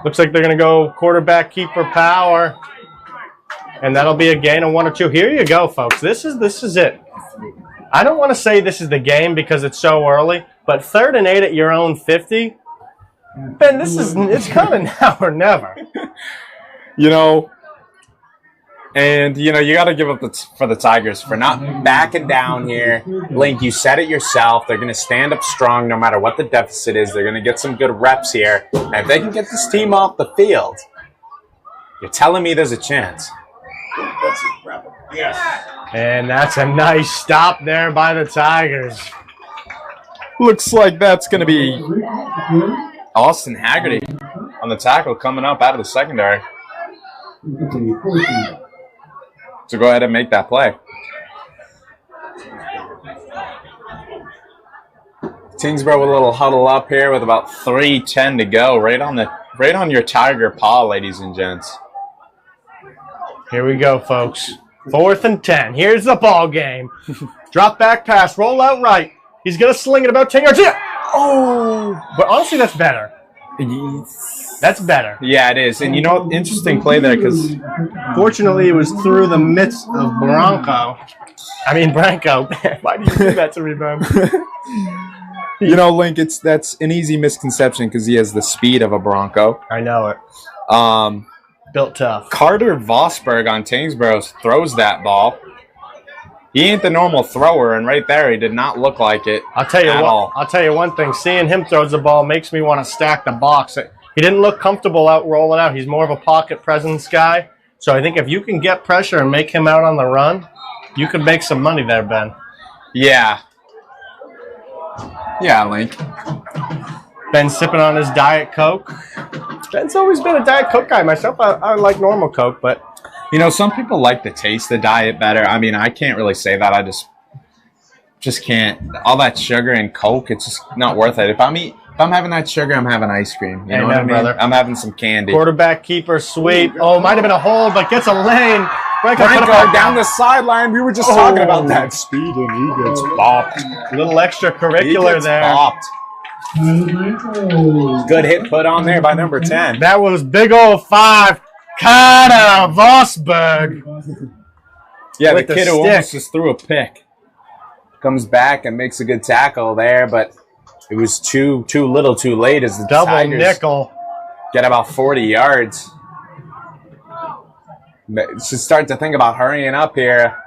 Speaker 4: looks like they're going to go quarterback keeper power. And that'll be a gain of 1 or 2. Here you go, folks. This is it. I don't want to say this is the game because it's so early, but 3rd and 8 at your own 50. Ben, it's kind of now or never.
Speaker 1: You know, and, you got to give up for the Tigers for not backing down here. Link, you said it yourself. They're going to stand up strong no matter what the deficit is. They're going to get some good reps here. And if they can get this team off the field, you're telling me there's a chance.
Speaker 3: Yes.
Speaker 4: And that's a nice stop there by the Tigers.
Speaker 1: Looks like that's going to be Austin Haggerty on the tackle coming up out of the secondary. So go ahead and make that play. Tyngsborough with a little huddle up here with about 3:10 to go. Right on your Tiger paw, ladies and gents.
Speaker 4: Here we go, folks. 4th and 10. Here's the ball game. Drop back pass. Roll out right. He's going to sling it about 10 yards. Yeah. Oh! But honestly, that's better. That's better.
Speaker 1: Yeah, it is. And interesting play there because
Speaker 4: fortunately it was through the midst of Branco. Why do you do that to me, Ben?
Speaker 1: Link, that's an easy misconception because he has the speed of a Bronco.
Speaker 4: I know it. Built tough.
Speaker 1: Carter Vosberg on Tyngsborough throws that ball. He ain't the normal thrower, and right there, he did not look like it.
Speaker 4: I'll tell you one thing. Seeing him throw the ball makes me want to stack the box. He didn't look comfortable out rolling out. He's more of a pocket presence guy. So I think if you can get pressure and make him out on the run, you could make some money there, Ben.
Speaker 1: Yeah. Yeah, Link.
Speaker 4: Ben sipping on his Diet Coke. Ben's always been a Diet Coke guy. Myself, I like normal Coke, but...
Speaker 1: some people like the taste of Diet better. I mean, I can't really say that. I just can't. All that sugar and Coke, it's just not worth it. If I'm having that sugar, I'm having ice cream. You know what I mean? Brother. I'm having some candy.
Speaker 4: Quarterback keeper sweep. Oh, might have been a hold, but gets a lane.
Speaker 1: Branco down the sideline. We were just talking about that speed, and he gets bopped.
Speaker 4: A little extracurricular there.
Speaker 1: Bopped. Good hit put on there by number 10.
Speaker 4: That was big old 5. Carter Vosberg.
Speaker 1: Yeah, the kid who almost just threw a pick comes back and makes a good tackle there, but it was too little too late as the
Speaker 4: double
Speaker 1: Tigers
Speaker 4: nickel
Speaker 1: get about 40 yards. Should start to think about hurrying up here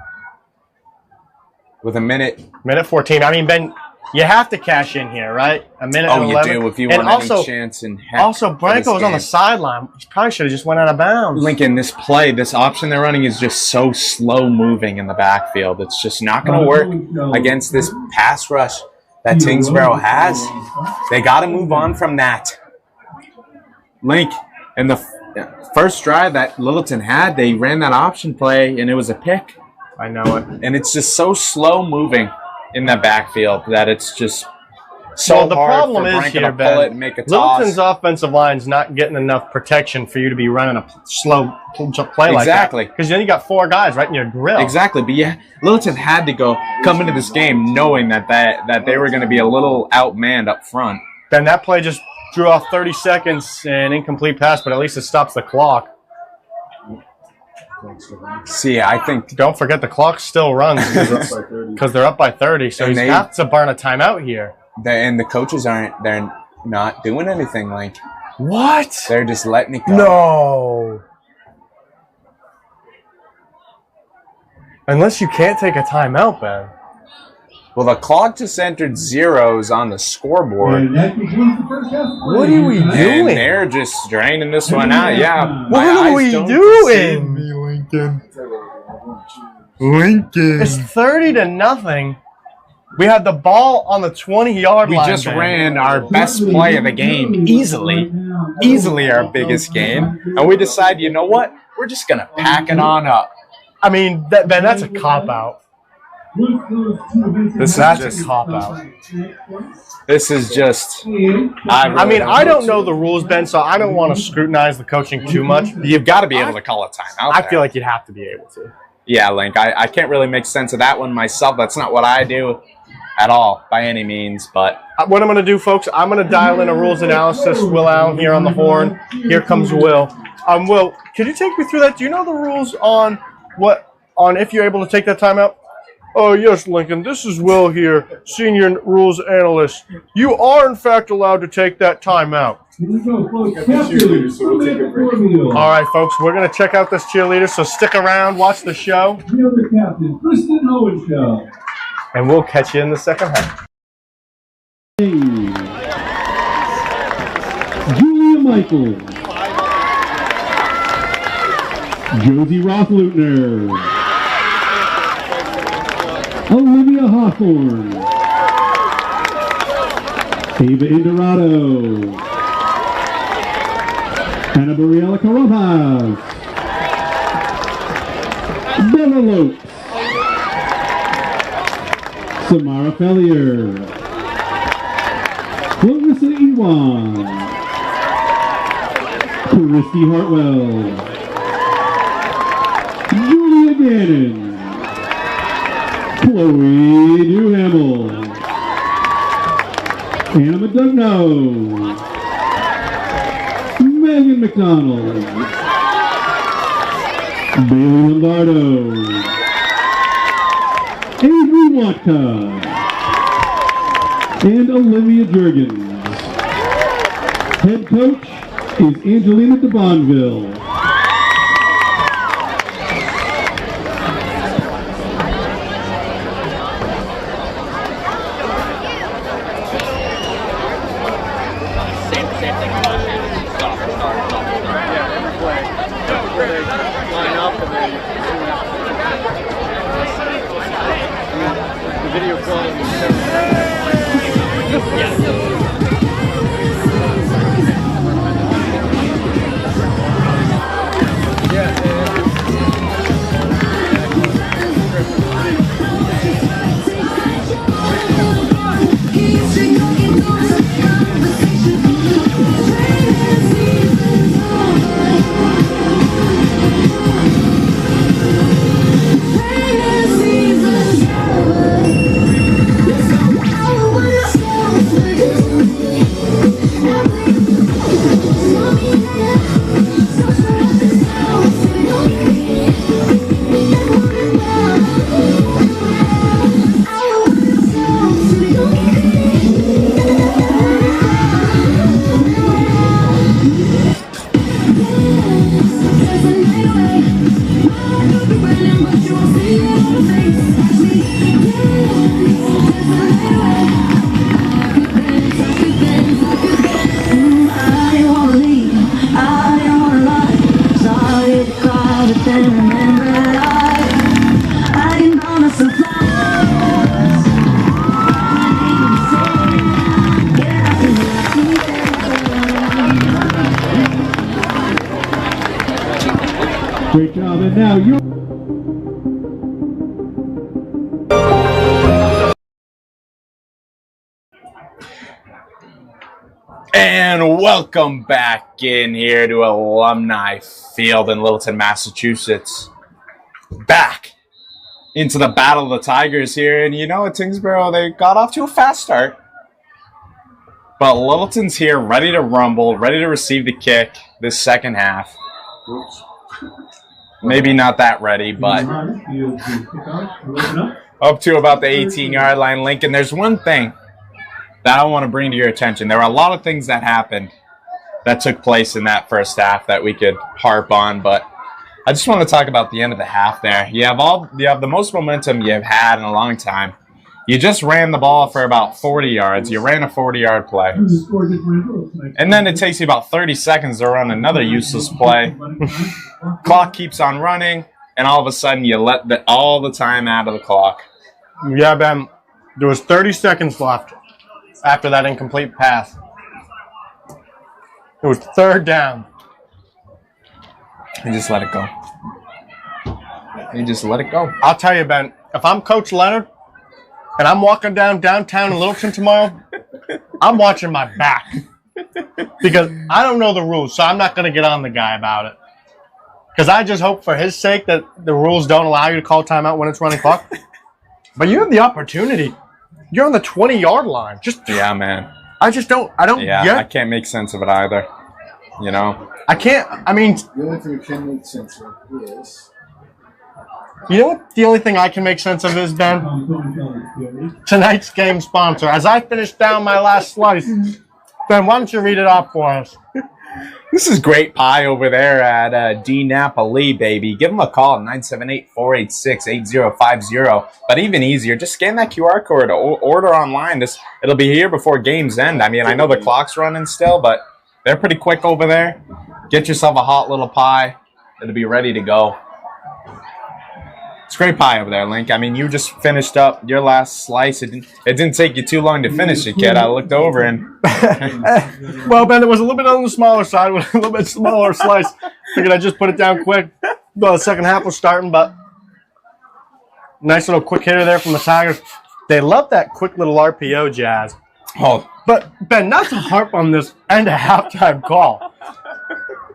Speaker 1: with a minute
Speaker 4: 14. I mean, Ben, you have to cash in here, right? A minute.
Speaker 1: Oh,
Speaker 4: and
Speaker 1: you
Speaker 4: 11.
Speaker 1: do if you want any chance in heck.
Speaker 4: Also, Branco was on the sideline. He probably should have just went out of bounds.
Speaker 1: Lincoln, this option they're running is just so slow moving in the backfield. It's just not going to work against this pass rush that Tyngsborough has. They got to move on from that. Link, in the first drive that Littleton had, they ran that option play, and it was a pick.
Speaker 4: I know it.
Speaker 1: And it's just so slow moving in that backfield that it's just so
Speaker 4: the
Speaker 1: hard
Speaker 4: problem
Speaker 1: for
Speaker 4: is
Speaker 1: Branco
Speaker 4: here,
Speaker 1: to pull it and make a toss.
Speaker 4: Littleton's offensive line's not getting enough protection for you to be running a slow play like that.
Speaker 1: Exactly.
Speaker 4: Because then you got 4 guys right in your grill.
Speaker 1: Exactly. But yeah, Littleton had to come into this game knowing that they were going to be a little outmanned up front.
Speaker 4: Then that play just drew off 30 seconds and incomplete pass, but at least it stops the clock.
Speaker 1: See, I think...
Speaker 4: Don't forget the clock still runs because they're up by 30, so he has to burn a timeout here.
Speaker 1: And the coaches they're not doing anything, Link.
Speaker 4: What?
Speaker 1: They're just letting it go.
Speaker 4: No. Unless you can't take a timeout, Ben.
Speaker 1: Well, the clock just entered zeros on the scoreboard.
Speaker 4: What are we doing?
Speaker 1: And they're just draining this one out. Yeah.
Speaker 4: What are we doing?
Speaker 1: Lincoln.
Speaker 4: It's 30-0. We had the ball on the 20-yard line.
Speaker 1: We just ran our best play of the game easily our biggest game. And we decide, you know what? We're just going to pack it on up.
Speaker 4: I mean, Ben, that's a cop-out.
Speaker 1: That's a cop-out. This is just...
Speaker 4: I don't know the rules, Ben, so I don't want to scrutinize the coaching too much.
Speaker 1: You've got to be able to call a timeout.
Speaker 4: I feel like you'd have to be able to.
Speaker 1: Yeah, Link, I can't really make sense of that one myself. That's not what I do. at all by any means, but
Speaker 4: What I'm going to do, folks, I'm going to dial in a rules analysis. Will Allen here on the horn. Here comes Will. Will, could you take me through that? Do you know the rules on if you're able to take that timeout? Oh, yes, Lincoln. This is Will here, senior rules analyst. You are, in fact, allowed to take that timeout. All right, folks, we're going to check out this cheerleader, so stick around, watch the show.
Speaker 2: The other captain, Kristen Hohenschel.
Speaker 4: And we'll catch you in the second half.
Speaker 2: Julia Michaels. Josie Rothleutner. Olivia Hawthorne. Ava Indorado. Anna Bariela Carabas. Bella Lopes. Samara Fellier. Clarissa Ewan. Christy Hartwell. Julia Gannon. Chloe Newhamel. Anna Madugno. Megan McDonald. Bailey Lombardo. Avery Watka. And Olivia Jurgens. Head coach is Angelina de Bonville. Great job, and now you.
Speaker 1: And welcome back in here to Alumni Field in Littleton, Massachusetts. Back into the Battle of the Tigers here. And you know, at Tyngsborough, they got off to a fast start. But Littleton's here, ready to rumble, ready to receive the kick this second half. Maybe not that ready, but up to about the 18-yard line. Lincoln, there's one thing that I want to bring to your attention. There were a lot of things that happened that took place in that first half that we could harp on, but I just want to talk about the end of the half there. You have the most momentum you've had in a long time. You just ran the ball for about 40 yards. You ran a 40-yard play. And then it takes you about 30 seconds to run another useless play. Clock keeps on running, and all of a sudden you let all the time out of the clock.
Speaker 4: Yeah, Ben. There was 30 seconds left after that incomplete pass. It was third down.
Speaker 1: You just let it go. You just let it go.
Speaker 4: I'll tell you, Ben, if I'm Coach Leonard and I'm walking downtown in Littleton tomorrow, I'm watching my back. Because I don't know the rules, so I'm not going to get on the guy about it. Because I just hope for his sake that the rules don't allow you to call timeout when it's running clock. But you have the opportunity You're on the 20-yard line.
Speaker 1: Yeah, man.
Speaker 4: I just don't. I don't
Speaker 1: Yeah,
Speaker 4: get.
Speaker 1: I can't make sense of it either. You know?
Speaker 4: I can't. I mean,
Speaker 3: The only thing we can make sense of is
Speaker 4: you know what? The only thing I can make sense of is, Ben, tonight's game sponsor. As I finish down my last slice, Ben, why don't you read it off for us?
Speaker 1: This is great pie over there at D Napa Lee, baby. Give them a call, 978-486-8050. But even easier, just scan that QR code or order online. It'll be here before games end. I mean, I know the clock's running still, but they're pretty quick over there. Get yourself a hot little pie. It'll be ready to go. It's great pie over there, Link. I mean, you just finished up your last slice. It didn't take you too long to finish it, kid. I looked over and...
Speaker 4: Well, Ben, it was a little bit on the smaller side with a little bit smaller slice. Figured I'd just put it down quick. Well, the second half was starting, but nice little quick hitter there from the Tigers. They love that quick little RPO, Jazz.
Speaker 1: Oh,
Speaker 4: But, Ben, not to harp on this end of halftime call.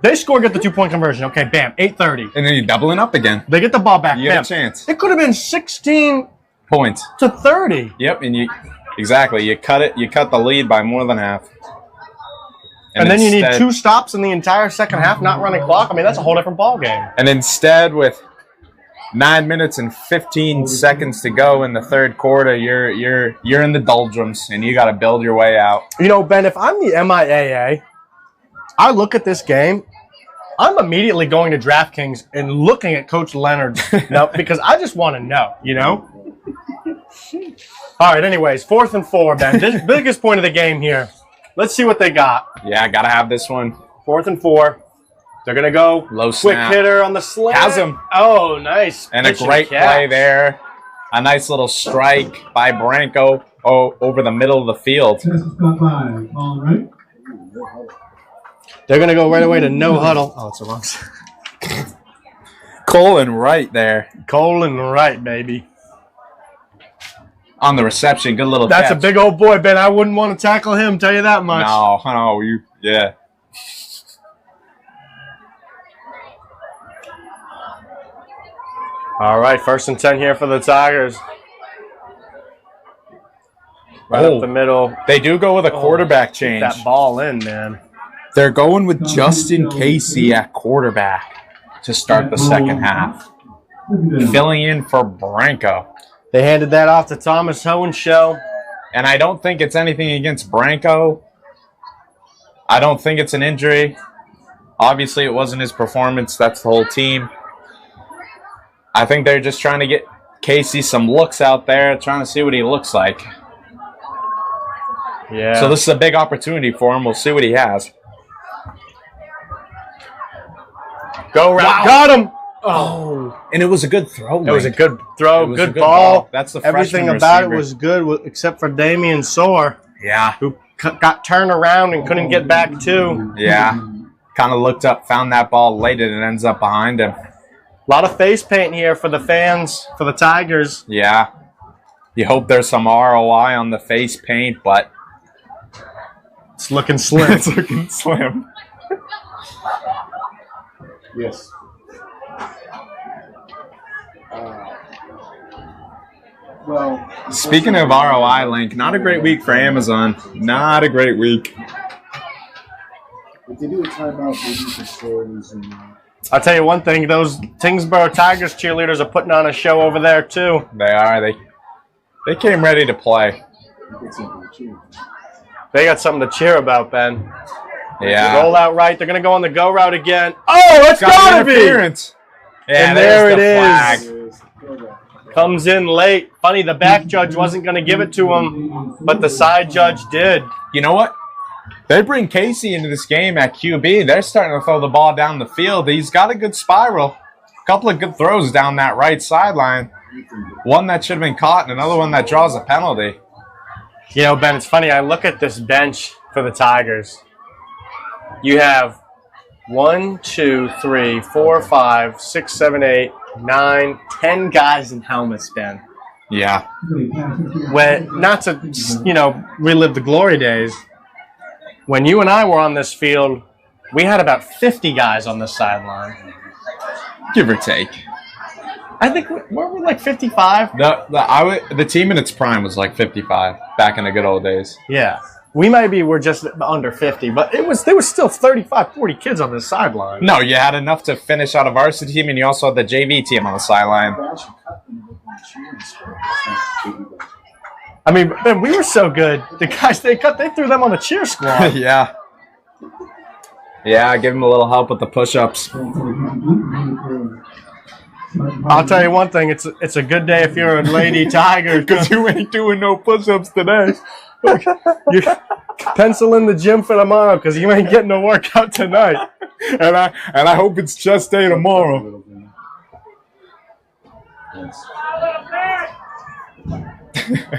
Speaker 4: They score, get the 2-point conversion. Okay, bam, 8:30.
Speaker 1: and then you're doubling up again.
Speaker 4: They get the ball back.
Speaker 1: You
Speaker 4: Bam.
Speaker 1: get a chance.
Speaker 4: It could have been 16
Speaker 1: Points.
Speaker 4: to 30.
Speaker 1: Yep, and you cut the lead by more than half.
Speaker 4: And then you need 2 stops in the entire second half, not running clock. I mean, that's a whole different ball game.
Speaker 1: And instead, with 9 minutes and 15 seconds to go in the third quarter, you're in the doldrums, and you got to build your way out.
Speaker 4: You know, Ben, if I'm the MIAA, I look at this game, I'm immediately going to DraftKings and looking at Coach Leonard now because I just want to know, you know? All right, anyways, 4th and 4, Ben. This biggest point of the game here. Let's see what they got.
Speaker 1: Yeah, got to have this one.
Speaker 4: 4th and 4. They're going to go
Speaker 1: Low
Speaker 4: quick
Speaker 1: snap.
Speaker 4: hitter on the slant.
Speaker 1: Has him.
Speaker 4: Oh, nice.
Speaker 1: And a
Speaker 4: Pitch
Speaker 1: great
Speaker 4: catch.
Speaker 1: play there. A nice little strike by Branco over the middle of the field.
Speaker 2: Test is got by. All right.
Speaker 4: They're going to go right away to no huddle. Oh, it's the wrong side.
Speaker 1: Colin right there
Speaker 4: Colin Wright, baby.
Speaker 1: on the reception. Good little
Speaker 4: That's
Speaker 1: catch.
Speaker 4: a big old boy, Ben. I wouldn't want to tackle him, tell you that much.
Speaker 1: No, yeah.
Speaker 4: All right, 1st and 10 here for the Tigers. Right
Speaker 1: Oh.
Speaker 4: up the middle.
Speaker 1: They do go with a quarterback change.
Speaker 4: That ball in, man.
Speaker 1: They're going with Justin Casey at quarterback to start the second half. Filling in for Branco.
Speaker 4: They handed that off to Thomas Hohenschel.
Speaker 1: And I don't think it's anything against Branco. I don't think it's an injury. Obviously, it wasn't his performance. That's the whole team. I think they're just trying to get Casey some looks out there, trying to see what he looks like.
Speaker 4: Yeah.
Speaker 1: So this is a big opportunity for him. We'll see what he has.
Speaker 4: Go route.
Speaker 1: Wow.
Speaker 4: Got him.
Speaker 1: Oh, and it was a good throw.
Speaker 4: It was a
Speaker 1: Link.
Speaker 4: good throw,
Speaker 1: It was
Speaker 4: good,
Speaker 1: a good
Speaker 4: ball.
Speaker 1: ball. That's the
Speaker 4: Everything
Speaker 1: freshman
Speaker 4: about
Speaker 1: receiver.
Speaker 4: it was good except for Damian Soar,
Speaker 1: Yeah,
Speaker 4: who got turned around and couldn't get back too.
Speaker 1: yeah. Kind of looked up, found that ball late, and it ends up behind him.
Speaker 4: A lot of face paint here for the fans, for the Tigers.
Speaker 1: Yeah. You hope there's some ROI on the face paint, but
Speaker 4: It's looking slim.
Speaker 1: it's looking slim.
Speaker 3: yes. Well,
Speaker 1: Speaking of ROI, Link, not a great week for Amazon. Not a great week.
Speaker 3: if they do a timeout, maybe you can store these in.
Speaker 4: I'll tell you one thing, those Tyngsborough Tigers cheerleaders are putting on a show over there too.
Speaker 1: They are. They came ready to play.
Speaker 3: Get something to chew.
Speaker 4: They got something to cheer about, Ben.
Speaker 1: Yeah.
Speaker 4: Roll out right. They're going to go on the go route again. Oh, it's got to be.
Speaker 1: interference. Yeah,
Speaker 4: And there
Speaker 1: there's
Speaker 4: it
Speaker 1: the
Speaker 4: is.
Speaker 1: flag.
Speaker 4: Comes in late. Funny, the back judge wasn't going to give it to him, but the side judge did.
Speaker 1: You know what? They bring Casey into this game at QB. They're starting to throw the ball down the field. He's got a good spiral. A couple of good throws down that right sideline. One that should have been caught and another one that draws a penalty.
Speaker 4: You know, Ben, it's funny. I look at this bench for the Tigers. You have 1, 2, 3, 4, 5, 6, 7, 8, 9, 10 guys in helmets, Ben.
Speaker 1: Yeah.
Speaker 4: When, not to, relive the glory days, when you and I were on this field, we had about 50 guys on the sideline.
Speaker 1: Give or take.
Speaker 4: I think we're like 55.
Speaker 1: The team in its prime was like 55 back in the good old days.
Speaker 4: Yeah. We maybe were just under 50, but there was still 35, 40 kids on the sideline.
Speaker 1: No, you had enough to finish out a varsity team, and you also had the JV team on the sideline.
Speaker 4: I mean, man, we were so good. The guys they threw them on the cheer squad.
Speaker 1: Yeah. Yeah, give them a little help with the push-ups.
Speaker 4: I'll tell you one thing, it's a good day if you're a Lady Tiger
Speaker 1: Because you ain't doing no push-ups today.
Speaker 4: You pencil in the gym for tomorrow because you ain't getting no workout tonight.
Speaker 1: And I hope it's chest day tomorrow.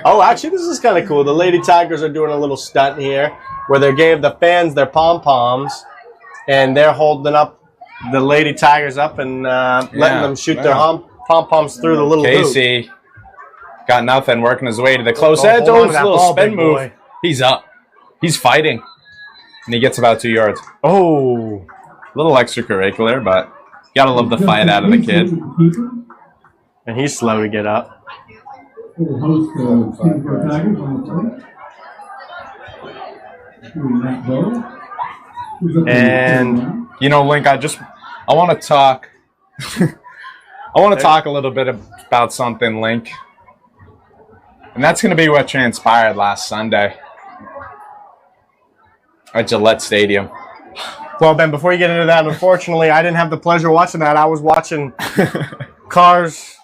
Speaker 4: Oh, actually, this is kind of cool. The Lady Tigers are doing a little stunt here where they gave the fans their pom-poms, and they're holding up the Lady Tigers up and letting them shoot their pom-poms through the little hoop.
Speaker 1: Casey got nothing, working his way to the close edge. Oh, his little spin move.
Speaker 4: Boy.
Speaker 1: He's up. He's fighting. And he gets about 2 yards.
Speaker 4: Oh.
Speaker 1: A little extracurricular, but you gotta love the fight out of the kid.
Speaker 4: And he's slow to get up. And
Speaker 1: you know, Link, I want to talk. I want to talk a little bit about something, Link. And that's going to be what transpired last Sunday at Gillette Stadium.
Speaker 4: Well, Ben, before you get into that, unfortunately, I didn't have the pleasure of watching that. I was watching cars,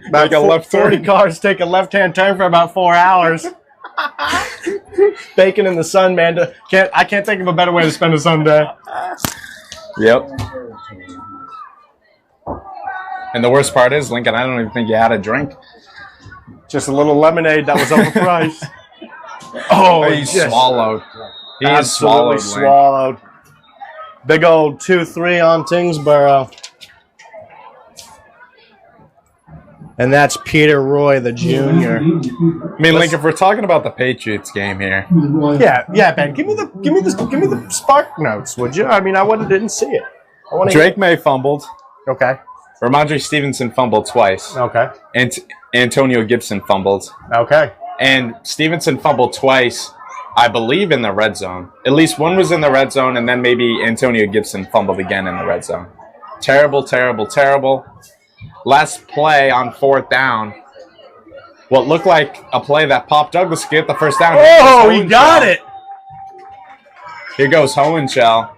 Speaker 4: about 40 cars take a left-hand turn for about 4 hours. Baking in the sun, man. I can't think of a better way to spend a Sunday.
Speaker 1: Yep. And the worst part is, Lincoln, I don't even think you had a drink.
Speaker 4: Just a little lemonade that was overpriced.
Speaker 1: He's swallowed. He is
Speaker 4: swallowed. Big old 2-3 on Tyngsborough. And that's Peter Roy, the junior.
Speaker 1: I mean, Link, if we're talking about the Patriots game here.
Speaker 4: Yeah, Ben. Give me the spark notes, would you? I mean, didn't see it.
Speaker 1: Drake May fumbled.
Speaker 4: Okay.
Speaker 1: Ramondre Stevenson fumbled twice.
Speaker 4: Okay.
Speaker 1: And Antonio Gibson fumbled.
Speaker 4: Okay.
Speaker 1: And Stevenson fumbled twice, I believe, in the red zone. At least one was in the red zone, and then maybe Antonio Gibson fumbled again in the red zone. Terrible, terrible, terrible. Last play on 4th down. What looked like a play that Pop Douglas could get the first down.
Speaker 4: Oh, he got it.
Speaker 1: Here goes Hohenschel.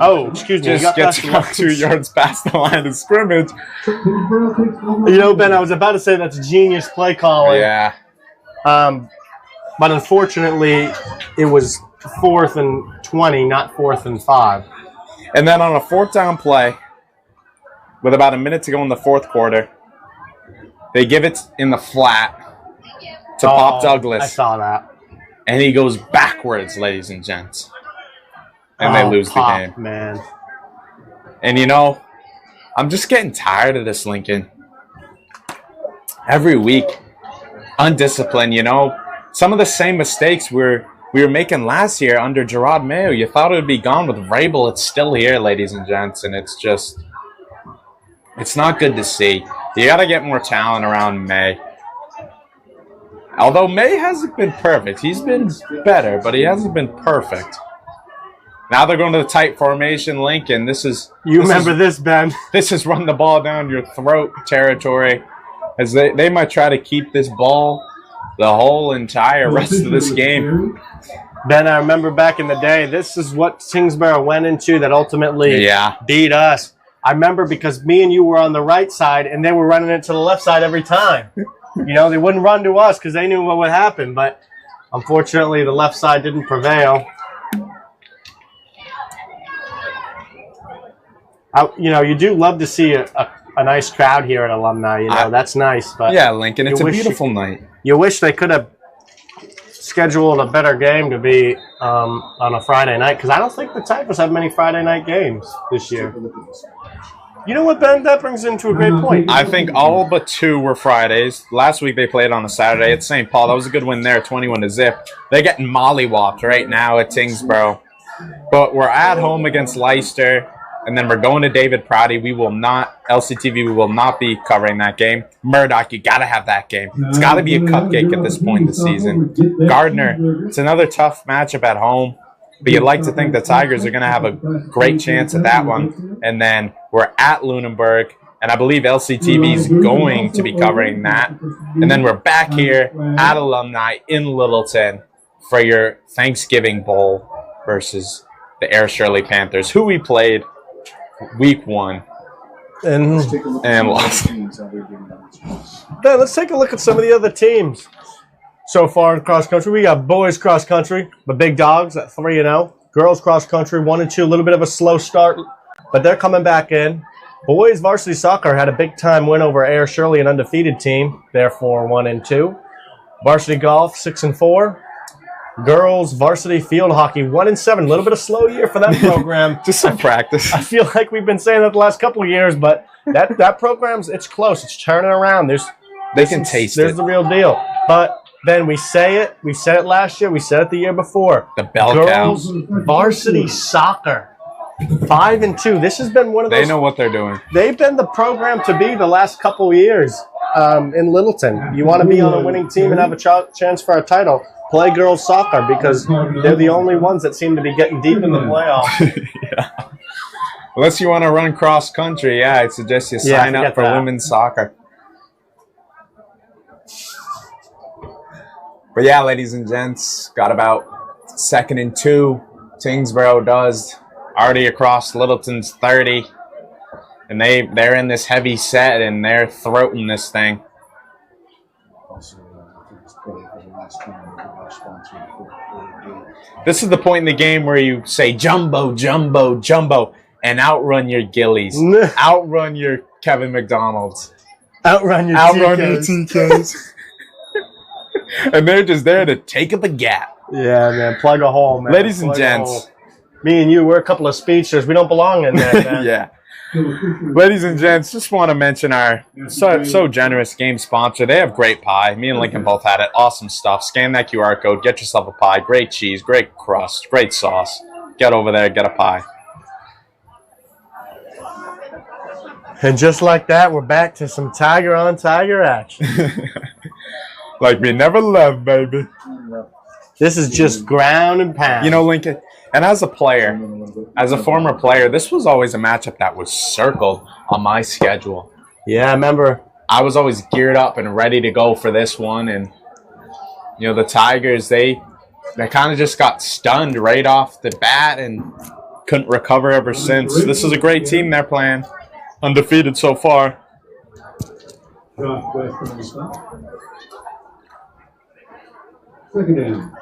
Speaker 4: Oh, excuse me.
Speaker 1: Just gets about 2 yards past the line of scrimmage.
Speaker 4: You know, Ben, I was about to say that's genius play calling.
Speaker 1: Yeah.
Speaker 4: But unfortunately, it was 4th and 20, not 4th and 5.
Speaker 1: And then on a 4th down play, with about a minute to go in the 4th quarter, they give it in the flat to Pop Douglas.
Speaker 4: I saw that.
Speaker 1: And he goes backwards, ladies and gents. And they lose the game.
Speaker 4: Man.
Speaker 1: And you know, I'm just getting tired of this, Lincoln. Every week, undisciplined, you know. Some of the same mistakes we were making last year under Gerard Mayo. You thought it would be gone with Vrabel. It's still here, ladies and gents, and it's not good to see. You got to get more talent around May. Although May hasn't been perfect. He's been better, but he hasn't been perfect. Now they're going to the tight formation, Lincoln.
Speaker 4: Remember this, Ben.
Speaker 1: This is run the ball down your throat territory. As they might try to keep this ball the whole entire rest of this game.
Speaker 4: Ben, I remember back in the day, this is what Tyngsborough went into that ultimately beat us. I remember because me and you were on the right side, and they were running it to the left side every time. You know, they wouldn't run to us because they knew what would happen. But unfortunately, the left side didn't prevail. You do love to see a nice crowd here at Alumni. You know, that's nice. But
Speaker 1: yeah, Lincoln, it's a beautiful night.
Speaker 4: You wish they could have scheduled a better game to be on a Friday night, because I don't think the Tigers have many Friday night games this year. You know what, Ben? That brings into a great point.
Speaker 1: I think all but 2 were Fridays. Last week they played on a Saturday at St. Paul. That was a good win there, 21-0. They're getting mollywopped right now at Tyngsborough. But we're at home against Leicester. And then we're going to David Prouty. We will not, LCTV, we will not be covering that game. Murdoch, you got to have that game. It's got to be a cupcake at this point in the season. Gardner, it's another tough matchup at home. But you'd like to think the Tigers are going to have a great chance at that one. And then we're at Lunenburg. And I believe LCTV is going to be covering that. And then we're back here at Alumni in Littleton for your Thanksgiving Bowl versus the Air Shirley Panthers, who we played week 1 and lost.
Speaker 4: Then let's take a look at some of the other teams so far in cross country. We got boys cross country, the big dogs at 3-0. Girls cross country 1-2, a little bit of a slow start, but they're coming back in. Boys varsity soccer had a big time win over Air Shirley, an undefeated team, therefore 1-2. Varsity golf 6-4. Girls varsity field hockey 1-7. A little bit of slow year for that program.
Speaker 1: Just some practice.
Speaker 4: I feel like we've been saying that the last couple of years, but that program's it's close. It's turning around.
Speaker 1: They can taste it.
Speaker 4: There's the real deal. But then we say it. We said it last year. We said it the year before.
Speaker 1: The bell
Speaker 4: Girls
Speaker 1: cows.
Speaker 4: varsity soccer 5-2. This has been one of those.
Speaker 1: They know what they're doing.
Speaker 4: They've been the program to be the last couple of years in Littleton. You want to be on a winning team and have a chance for a title, play girls soccer because they're the only ones that seem to be getting deep in the playoffs.
Speaker 1: Yeah. Unless you want to run cross country, yeah, I'd suggest you sign up for women's soccer. But yeah, ladies and gents, got about 2nd and 2. Tyngsborough does. Already across Littleton's 30. And they're in this heavy set and they're throating this thing. This is the point in the game where you say jumbo, jumbo, jumbo, and outrun your Gillies. Outrun your Kevin McDonald's.
Speaker 4: Outrun your
Speaker 1: TKs. And they're just there to take up a gap.
Speaker 4: Yeah, man. Plug a hole, man.
Speaker 1: Ladies and gents.
Speaker 4: Me and you, we're a couple of speedsters. We don't belong in there, man.
Speaker 1: Yeah. Ladies and gents, just want to mention our so generous game sponsor. They have great pie. Me and Lincoln both had it. Awesome stuff. Scan that QR code. Get yourself a pie. Great cheese. Great crust. Great sauce. Get over there. Get a pie.
Speaker 4: And just like that, we're back to some Tiger on Tiger action.
Speaker 1: Like we never left, baby.
Speaker 4: This is just ground and pound.
Speaker 1: You know, Lincoln, and as a player, as a former player, this was always a matchup that was circled on my schedule.
Speaker 4: Yeah, I remember.
Speaker 1: I was always geared up and ready to go for this one. And, you know, the Tigers, they kind of just got stunned right off the bat and couldn't recover ever since. This is a great team they're playing. Undefeated so far.
Speaker 2: Second down.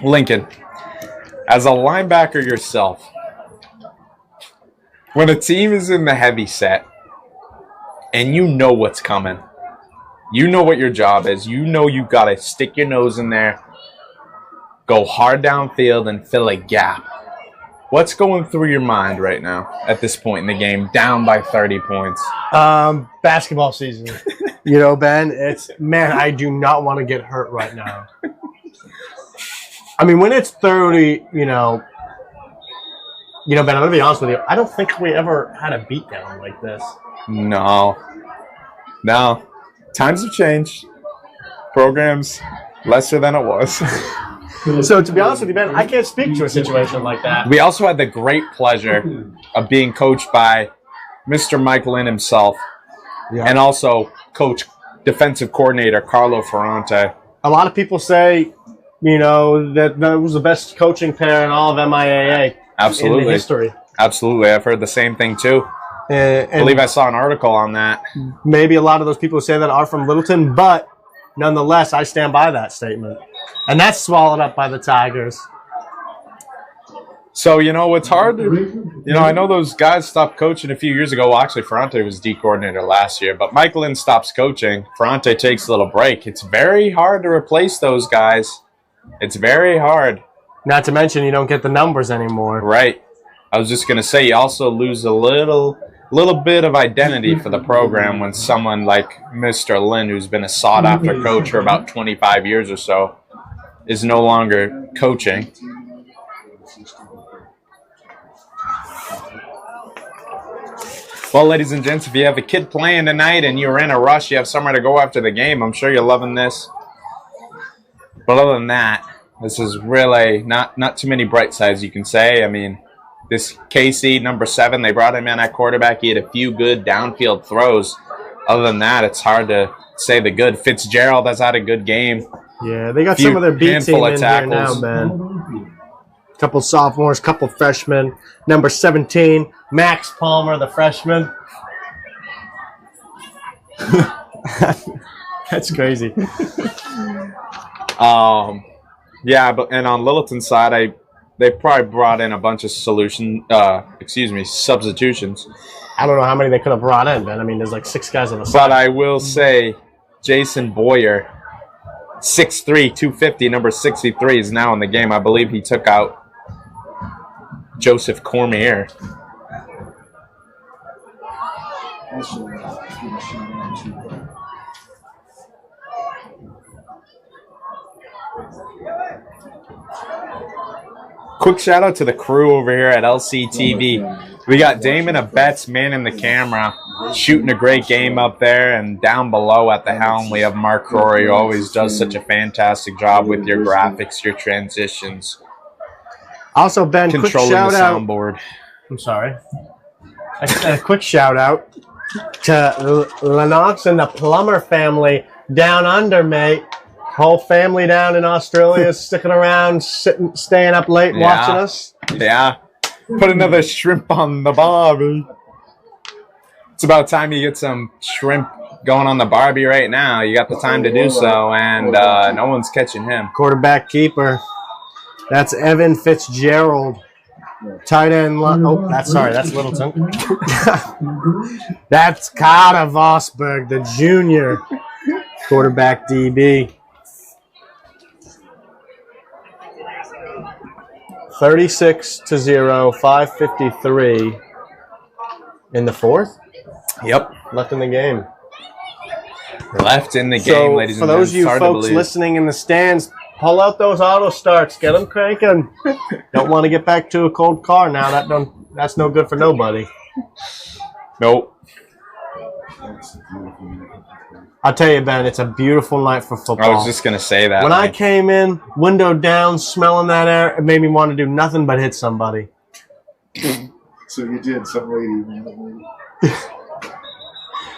Speaker 1: Lincoln, as a linebacker yourself, when a team is in the heavy set and you know what's coming, you know what your job is, you know you got to stick your nose in there, go hard downfield and fill a gap. What's going through your mind right now at this point in the game, down by 30 points?
Speaker 4: Basketball season. You know, Ben, man, I do not want to get hurt right now. I mean, when it's 30, Ben, I'm going to be honest with you. I don't think we ever had a beatdown like this.
Speaker 1: No. Times have changed. Programs lesser than it was.
Speaker 4: So, to be honest with you, Ben, I can't speak to a situation like that.
Speaker 1: We also had the great pleasure of being coached by Mr. Mike Lynn himself, and also defensive coordinator Carlo Ferrante.
Speaker 4: A lot of people say, that was the best coaching pair in all of MIAA.
Speaker 1: Absolutely.
Speaker 4: In the history.
Speaker 1: Absolutely. I've heard the same thing, too. I believe I saw an article on that.
Speaker 4: Maybe a lot of those people who say that are from Littleton, but nonetheless, I stand by that statement. And that's swallowed up by the Tigers.
Speaker 1: So, it's hard. I know those guys stopped coaching a few years ago. Well, actually, Ferrante was D coordinator last year. But Mike Lynn stops coaching. Ferrante takes a little break. It's very hard to replace those guys. It's very hard.
Speaker 4: Not to mention you don't get the numbers anymore.
Speaker 1: Right. I was just going to say, you also lose a little bit of identity for the program when someone like Mr. Lynn, who's been a sought-after coach for about 25 years or so, is no longer coaching. Well, ladies and gents, if you have a kid playing tonight and you're in a rush, you have somewhere to go after the game, I'm sure you're loving this. But other than that, this is really not too many bright sides you can say. I mean, this KC, number 7, they brought him in at quarterback. He had a few good downfield throws. Other than that, it's hard to say the good. Fitzgerald has had a good game.
Speaker 4: Yeah, they got some of their B team in here now, man. Couple sophomores, couple freshmen. Number 17, Max Palmer, the freshman. That's crazy.
Speaker 1: Yeah, but and on Littleton's side, they probably brought in a bunch of substitutions.
Speaker 4: I don't know how many they could have brought in, man. I mean, there's like 6 guys on the side.
Speaker 1: But I will say, Jason Boyer, 6'3", 250, number 63, is now in the game. I believe he took out Joseph Cormier. Quick shout out to the crew over here at LCTV. We got Damon Abetz manning the camera, shooting a great game up there, and down below at the helm we have Mark Rory, who always does such a fantastic job with your graphics, your transitions.
Speaker 4: Also, Ben, quick
Speaker 1: controlling
Speaker 4: shout
Speaker 1: the
Speaker 4: out.
Speaker 1: soundboard.
Speaker 4: I'm sorry. A quick shout out to Lennox and the Plummer family down under, mate. Whole family down in Australia sticking around, staying up late, watching us.
Speaker 1: Yeah. Put another shrimp on the barbie. It's about time you get some shrimp going on the barbie right now. You got the time to do so, and no one's catching him.
Speaker 4: Quarterback keeper. That's Evan Fitzgerald. Tight end. That's Littleton. That's Carter Vosberg, the junior quarterback DB. 36-0, 5:53 in the 4th.
Speaker 1: Yep.
Speaker 4: Left in the game.
Speaker 1: Left in the game, ladies and
Speaker 4: for
Speaker 1: gentlemen.
Speaker 4: those of you folks listening in the stands, pull out those auto starts. Get them cranking. Don't want to get back to a cold car now. That's no good for nobody.
Speaker 1: Nope.
Speaker 4: I'll tell you, Ben, it's a beautiful night for football.
Speaker 1: I was just going to say that.
Speaker 4: When I came in, window down, smelling that air, it made me want to do nothing but hit somebody.
Speaker 3: So you did, some lady.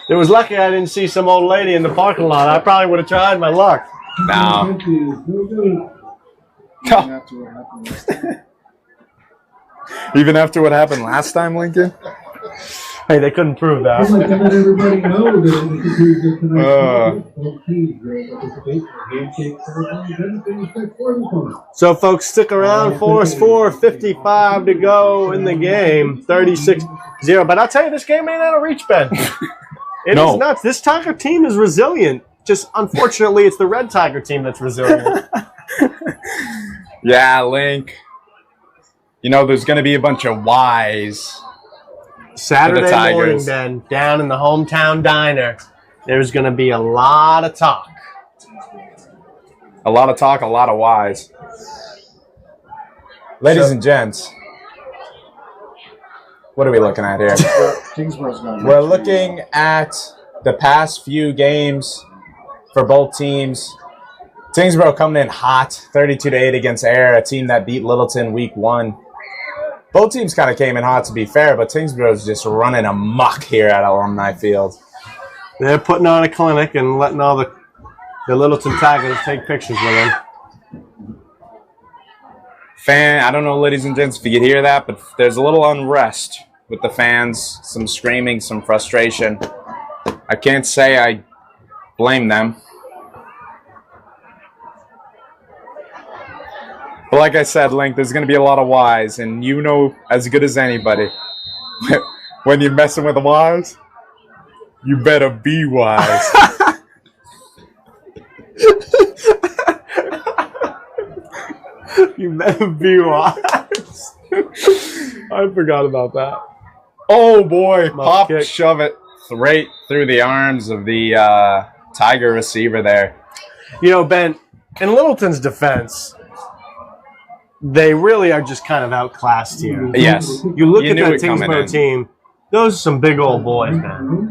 Speaker 4: It was lucky I didn't see some old lady in the parking lot. I probably would have tried my luck.
Speaker 1: No. Even after what happened last time, Lincoln?
Speaker 4: Hey, they couldn't prove that.
Speaker 2: I'd like to let everybody know that we could use tonight's both teams participate in the handshake ceremony. Then finish their quarterfinal.
Speaker 4: So, folks, stick around for us. 4:55 to go in the game. 36-0. But I'll tell you, this game ain't out of reach, Ben. It is nuts. This Tiger team is resilient. Just, unfortunately, it's the Red Tiger team that's resilient.
Speaker 1: Yeah, Link. You know, there's going to be a bunch of Ys.
Speaker 4: Saturday morning, then, down in the hometown diner, there's going to be a lot of talk.
Speaker 1: A lot of talk, a lot of Ys. Ladies and gents, what are we looking at here? We're looking at the past few games for both teams. Tyngsborough coming in hot, 32-8 against Ayr, a team that beat Littleton week 1. Both teams kind of came in hot, to be fair, but Tyngsborough's just running amok here at Alumni Field.
Speaker 4: They're putting on a clinic and letting all the Littleton Tigers take pictures with them.
Speaker 1: I don't know, ladies and gents, if you could hear that, but there's a little unrest with the fans, some screaming, some frustration. I can't say I blame them. But like I said, Link, there's going to be a lot of Ys, and you know as good as anybody, when you're messing with the Ys, you better be wise.
Speaker 4: You better be wise. I forgot about that.
Speaker 1: Oh, boy. Pop,
Speaker 4: kick.
Speaker 1: shove it right through the arms of the Tiger receiver there.
Speaker 4: You know, Ben, in Littleton's defense, they really are just kind of outclassed here.
Speaker 1: Yes.
Speaker 4: You look
Speaker 1: You
Speaker 4: at
Speaker 1: knew
Speaker 4: that
Speaker 1: it coming
Speaker 4: Tyngsborough
Speaker 1: in.
Speaker 4: team, Those are some big old boys, man.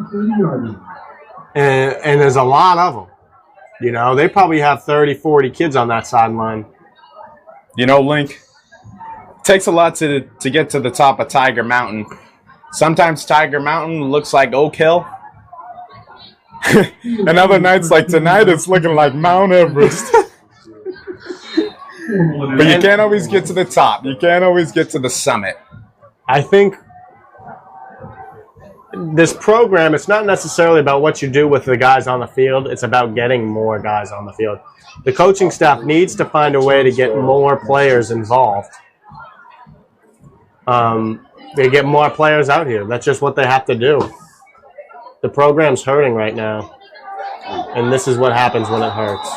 Speaker 4: And there's a lot of them. You know, they probably have 30, 40 kids on that sideline.
Speaker 1: You know, Link, it takes a lot to get to the top of Tiger Mountain. Sometimes Tiger Mountain looks like Oak Hill. And other nights like tonight, it's looking like Mount Everest. But you can't always get to the top. You can't always get to the summit.
Speaker 4: I think this program, it's not necessarily about what you do with the guys on the field. It's about getting more guys on the field. The coaching staff needs to find a way to get more players involved. They get more players out here. That's just what they have to do. The program's hurting right now, and this is what happens when it hurts.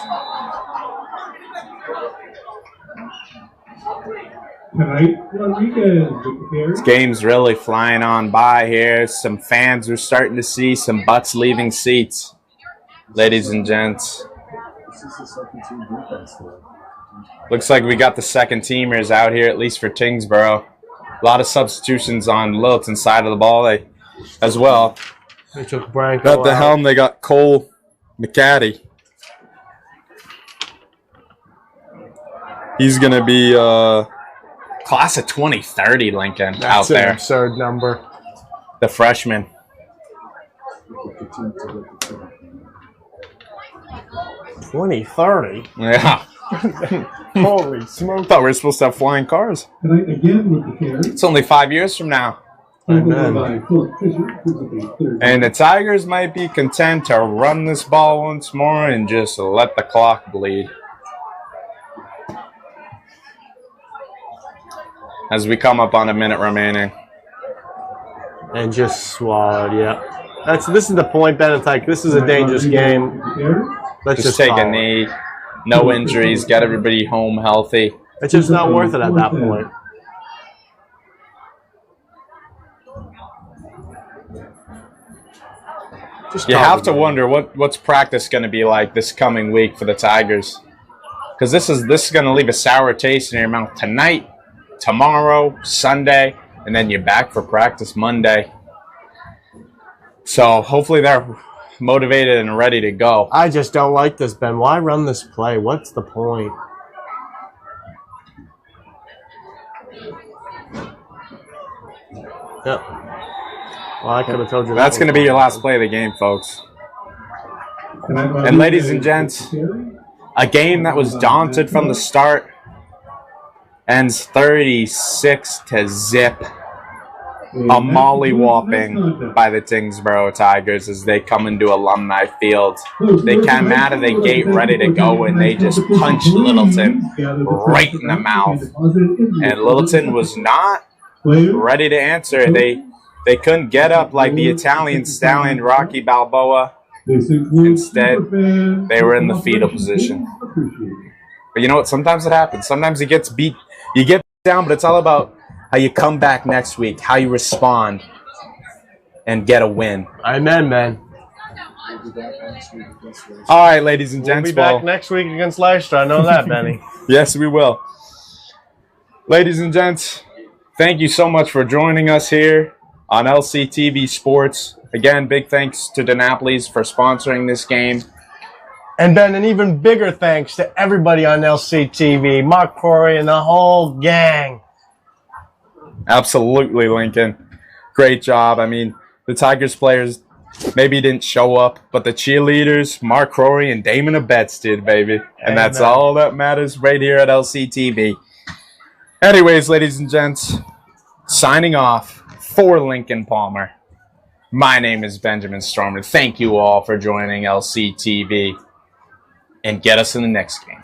Speaker 1: This game's really flying on by here. Some fans are starting to see some butts leaving seats. Ladies and gents. Looks like we got the second teamers out here, at least for Tyngsborough. A lot of substitutions on Littleton's side of the ball as well.
Speaker 4: They took Branko
Speaker 1: At the helm, they got Cole McCaddy. He's going to be class of 2030, Lincoln,
Speaker 4: That's
Speaker 1: out there.
Speaker 4: An absurd number.
Speaker 1: The freshman.
Speaker 4: 2030?
Speaker 1: Yeah.
Speaker 4: Holy smoke.
Speaker 1: Thought we were supposed to have flying cars. It's only 5 years from now.
Speaker 4: Amen.
Speaker 1: And the Tigers might be content to run this ball once more and just let the clock bleed. As we come up on a minute remaining.
Speaker 4: And just swallowed, yeah. This is the point, Ben. It's like, this is a dangerous game. Let's
Speaker 1: just take a knee. No injuries. Get everybody home healthy.
Speaker 4: It's just not worth it at that point.
Speaker 1: You have to wonder what's practice going to be like this coming week for the Tigers. Because this is going to leave a sour taste in your mouth tonight, tomorrow, Sunday, and then you're back for practice Monday. So hopefully they're motivated and ready to go.
Speaker 4: I just don't like this, Ben. Why run this play? What's the point? Yep. Well, I could have told you
Speaker 1: That's going to be your last play of the game, folks. And ladies and gents, a game that was daunted from the start ends 36-0. A mollywhopping by the Tyngsborough Tigers as they come into Alumni Field. They came out of the gate ready to go, and they just punched Littleton right in the mouth. And Littleton was not ready to answer. They couldn't get up like the Italian stallion Rocky Balboa. Instead, they were in the fetal position. But you know what? Sometimes it happens. Sometimes you get down, but it's all about how you come back next week, how you respond, and get a win.
Speaker 4: Amen, man.
Speaker 1: All right, ladies and gents.
Speaker 4: We'll be back next week against Leicester. I know that, Benny.
Speaker 1: Yes, we will. Ladies and gents, thank you so much for joining us here on LCTV Sports. Again, big thanks to DeNapoli's for sponsoring this game.
Speaker 4: And Ben, an even bigger thanks to everybody on LCTV, Mark Corey and the whole gang.
Speaker 1: Absolutely, Lincoln. Great job. I mean, the Tigers players maybe didn't show up, but the cheerleaders, Mark Rory and Damon Abetz did, baby. And that's all that matters right here at LCTV. Anyways, ladies and gents, signing off for Lincoln Palmer. My name is Benjamin Stormer. Thank you all for joining LCTV. And get us in the next game.